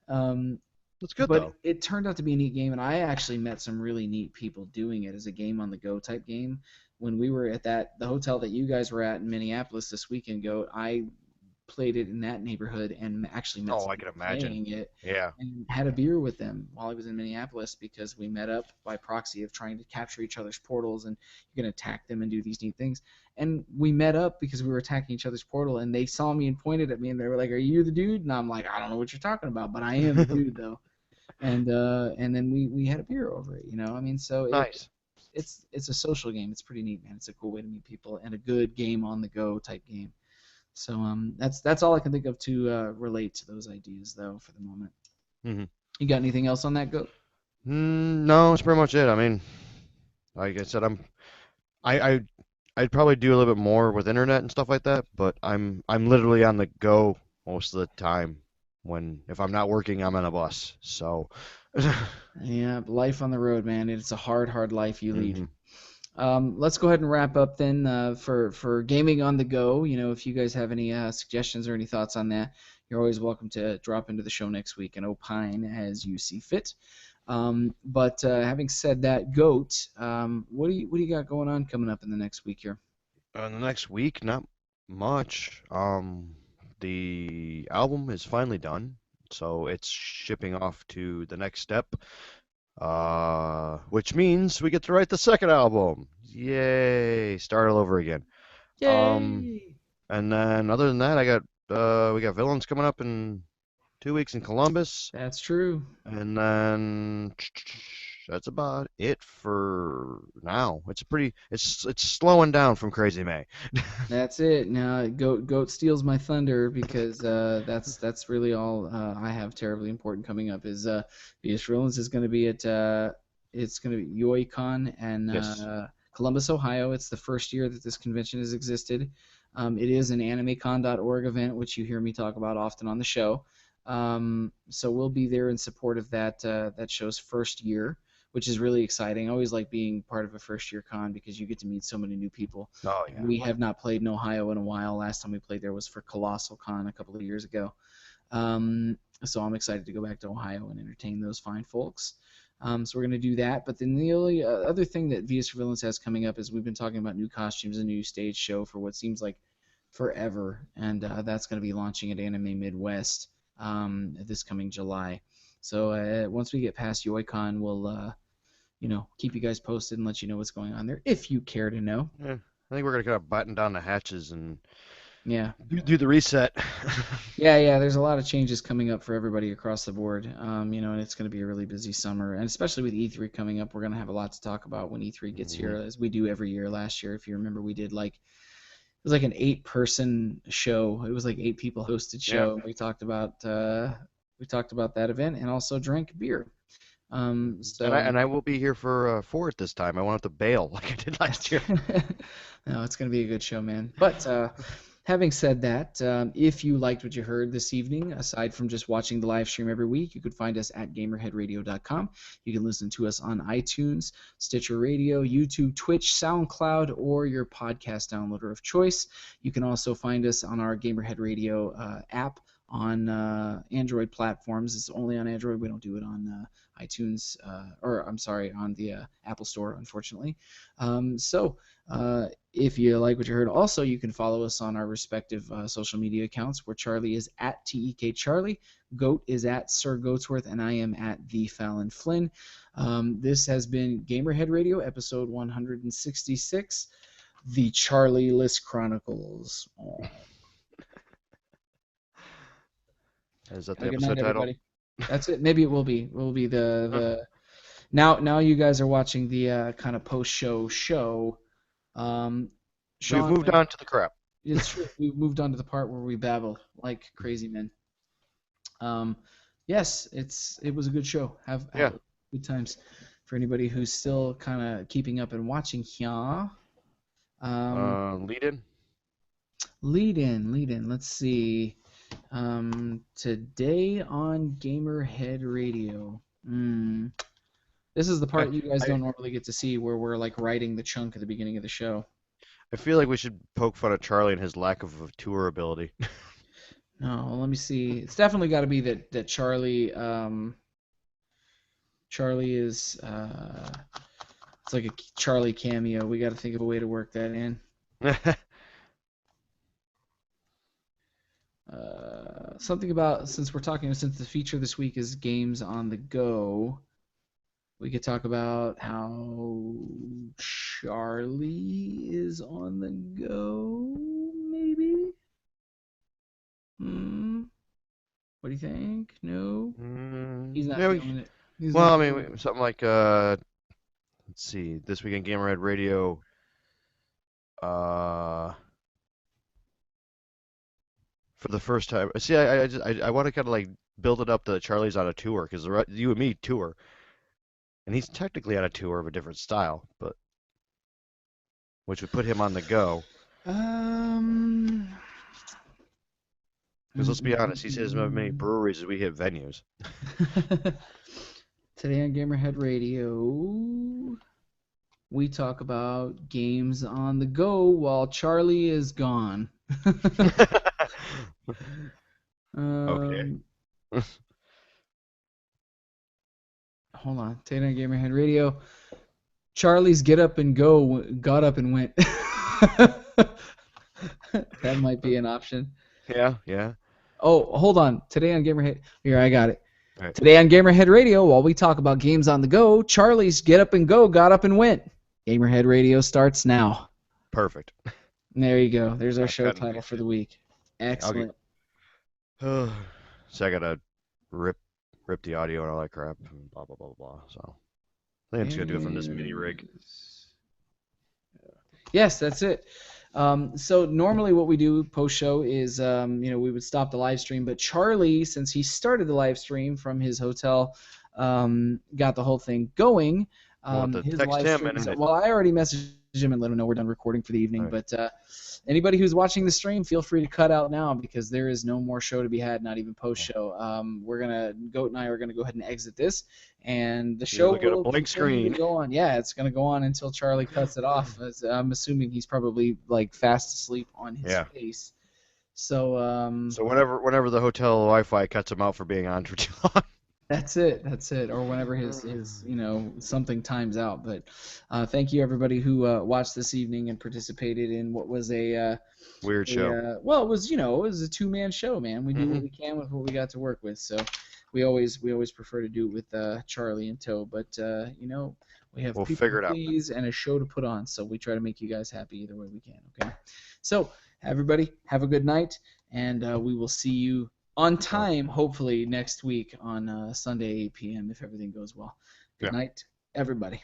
Um, That's good but though. it turned out to be a neat game, and I actually met some really neat people doing it as a game on the go type game. When we were at the hotel that you guys were at in Minneapolis this weekend ago, I played it in that neighborhood and actually met Oh, some I can people imagine. playing it Yeah. and had a beer with them while I was in Minneapolis because we met up by proxy of trying to capture each other's portals and you're going to attack them and do these neat things. And we met up because we were attacking each other's portal and they saw me and pointed at me and they were like, "Are you the dude?" And I'm like, "I don't know what you're talking about, but I am the dude though." And then we had a beer over it, I mean, so Nice. it's a social game. It's pretty neat, man. It's a cool way to meet people and a good game on the go type game. So that's all I can think of to relate to those ideas though for the moment. Hmm. You got anything else on that, Goat? No, that's pretty much it. I mean, like I said, I I'd probably do a little bit more with internet and stuff like that, but I'm literally on the go most of the time. When if I'm not working, I'm on a bus. So, Yeah, life on the road, man. It's a hard life you lead. hmm. Let's go ahead and wrap up then for gaming on the go. You know, if you guys have any suggestions or any thoughts on that, you're always welcome to drop into the show next week and opine as you see fit. But having said that, Goat, what do you got going on coming up in the next week here? The next week, not much. The album is finally done, so it's shipping off to the next step. Which means we get to write the second album. Yay! Start all over again. Um, Yay! and then other than that, we got Villains coming up in 2 weeks in Columbus, That's true. and then that's about it for now. It's slowing down from Crazy May. That's it. Now, Goat steals my thunder because that's really all I have terribly important coming up. Is VS Rollins is going to be at it's going to be YoiCon and Yes. Columbus, Ohio. It's the first year that this convention has existed. It is an AnimeCon.org event, which you hear me talk about often on the show. So we'll be there in support of that show's first year, which is really exciting. I always like being part of a first year con because you get to meet so many new people. Oh yeah. We have not played in Ohio in a while. Last time we played there was for Colossal Con a couple of years ago. So I'm excited to go back to Ohio and entertain those fine folks. So we're going to do that. But then the only other thing that VS for Villains has coming up is we've been talking about new costumes, a new stage show for what seems like forever. And that's going to be launching at Anime Midwest this coming July. So once we get past YoiCon, we'll keep you guys posted and let you know what's going on there if you care to know. Yeah. I think we're gonna kind of button down the hatches and Yeah. do the reset. Yeah. There's a lot of changes coming up for everybody across the board. And it's going to be a really busy summer, and especially with E3 coming up, we're going to have a lot to talk about when E3 gets here, as we do every year. Last year, if you remember, we did it was like an 8-person show. It was like 8 people hosted show. Yeah. We talked about that event and also drank beer. And I will be here for it this time. I won't have to bail like I did last year. No, it's going to be a good show, man. But having said that, if you liked what you heard this evening, aside from just watching the live stream every week, you could find us at gamerheadradio.com. You can listen to us on iTunes, Stitcher Radio, YouTube, Twitch, SoundCloud, or your podcast downloader of choice. You can also find us on our Gamerhead Radio app on Android platforms. It's only on Android. We don't do it on iTunes, on the Apple Store, unfortunately. If you like what you heard, also you can follow us on our respective social media accounts, where Charlie is at TEK Charlie, Goat is at Sir Goatsworth, and I am at The Fallon Flynn. This has been Gamerhead Radio, episode 166, The Charlie List Chronicles. Is that Have the a good episode night, title? everybody. That's it. Maybe it will be. It will be the now you guys are watching the kind of post-show show. Sean, We've moved on to the crap. It's true. We've moved on to the part where we babble like crazy men. Yes, it was a good show. Have good times. For anybody who's still kind of keeping up and watching here. Lead in. Lead in. Let's see. Today on Gamerhead Radio. This is the part you guys don't normally get to see, where we're like writing the chunk at the beginning of the show. I feel like we should poke fun at Charlie and his lack of tour ability. No, let me see. It's definitely got to be that Charlie. Charlie is. It's like a Charlie cameo. We got to think of a way to work that in. Something about, since the feature this week is games on the go, we could talk about how Charlie is on the go, maybe? What do you think? No? He's not feeling it. Something like, let's see, This Week in Gamerhead Radio, for the first time. See, I want to kind of like build it up that Charlie's on a tour because you and me tour, and he's technically on a tour of a different style, but which would put him on the go. Um. Because let's be honest, he's hit as many breweries as we hit venues. Today on Gamerhead Radio, we talk about games on the go while Charlie is gone. Okay. Hold on. Today on Gamerhead Radio, Charlie's got up and went. That might be an option. Yeah. Oh, hold on. Today on Gamerhead. Here, I got it. Right. Today on Gamerhead Radio, while we talk about games on the go, Charlie's got up and went. Gamerhead Radio starts now. Perfect. There you go. There's our show got it. title for the week. Excellent. So I gotta rip the audio and all that crap and blah blah blah blah. So I think I'm just gonna do it from this mini rig. Yes, that's it. So normally what we do post show is, we would stop the live stream, but Charlie, since he started the live stream from his hotel, got the whole thing going. His text live him stream and well, I already messaged him and let him know we're done recording for the evening. Right. But anybody who's watching the stream, feel free to cut out now because there is no more show to be had, not even post show. Goat and I are gonna go ahead and exit this, and the show look at a will blank continue screen. to go on. Yeah, it's gonna go on until Charlie cuts it off. I'm assuming he's probably like fast asleep on his face. So So whenever the hotel Wi-Fi cuts him out for being on for too long. That's it. Or whenever his something times out. But thank you everybody who watched this evening and participated in what was a Weird show. Well, it was a two-man show, man. We do what we can with what we got to work with. So we always prefer to do it with Charlie in tow. But we have We'll people figure to it out. please and a show to put on. So we try to make you guys happy either way we can. Okay. So everybody have a good night, and we will see you on time, hopefully, next week on Sunday, 8 p.m., if everything goes well. Good night, everybody.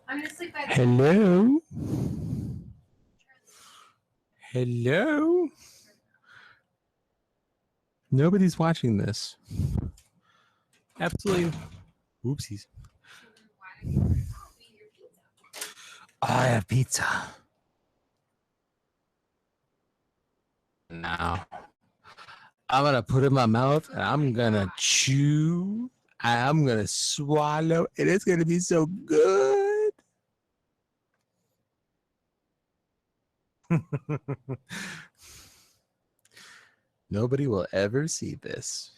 I'm gonna sleep by the Hello? Hello? Nobody's watching this. Absolutely. Oopsies. I have pizza. Now, I'm going to put it in my mouth and I'm going to chew. I'm going to swallow. And it's going to be so good. Nobody will ever see this.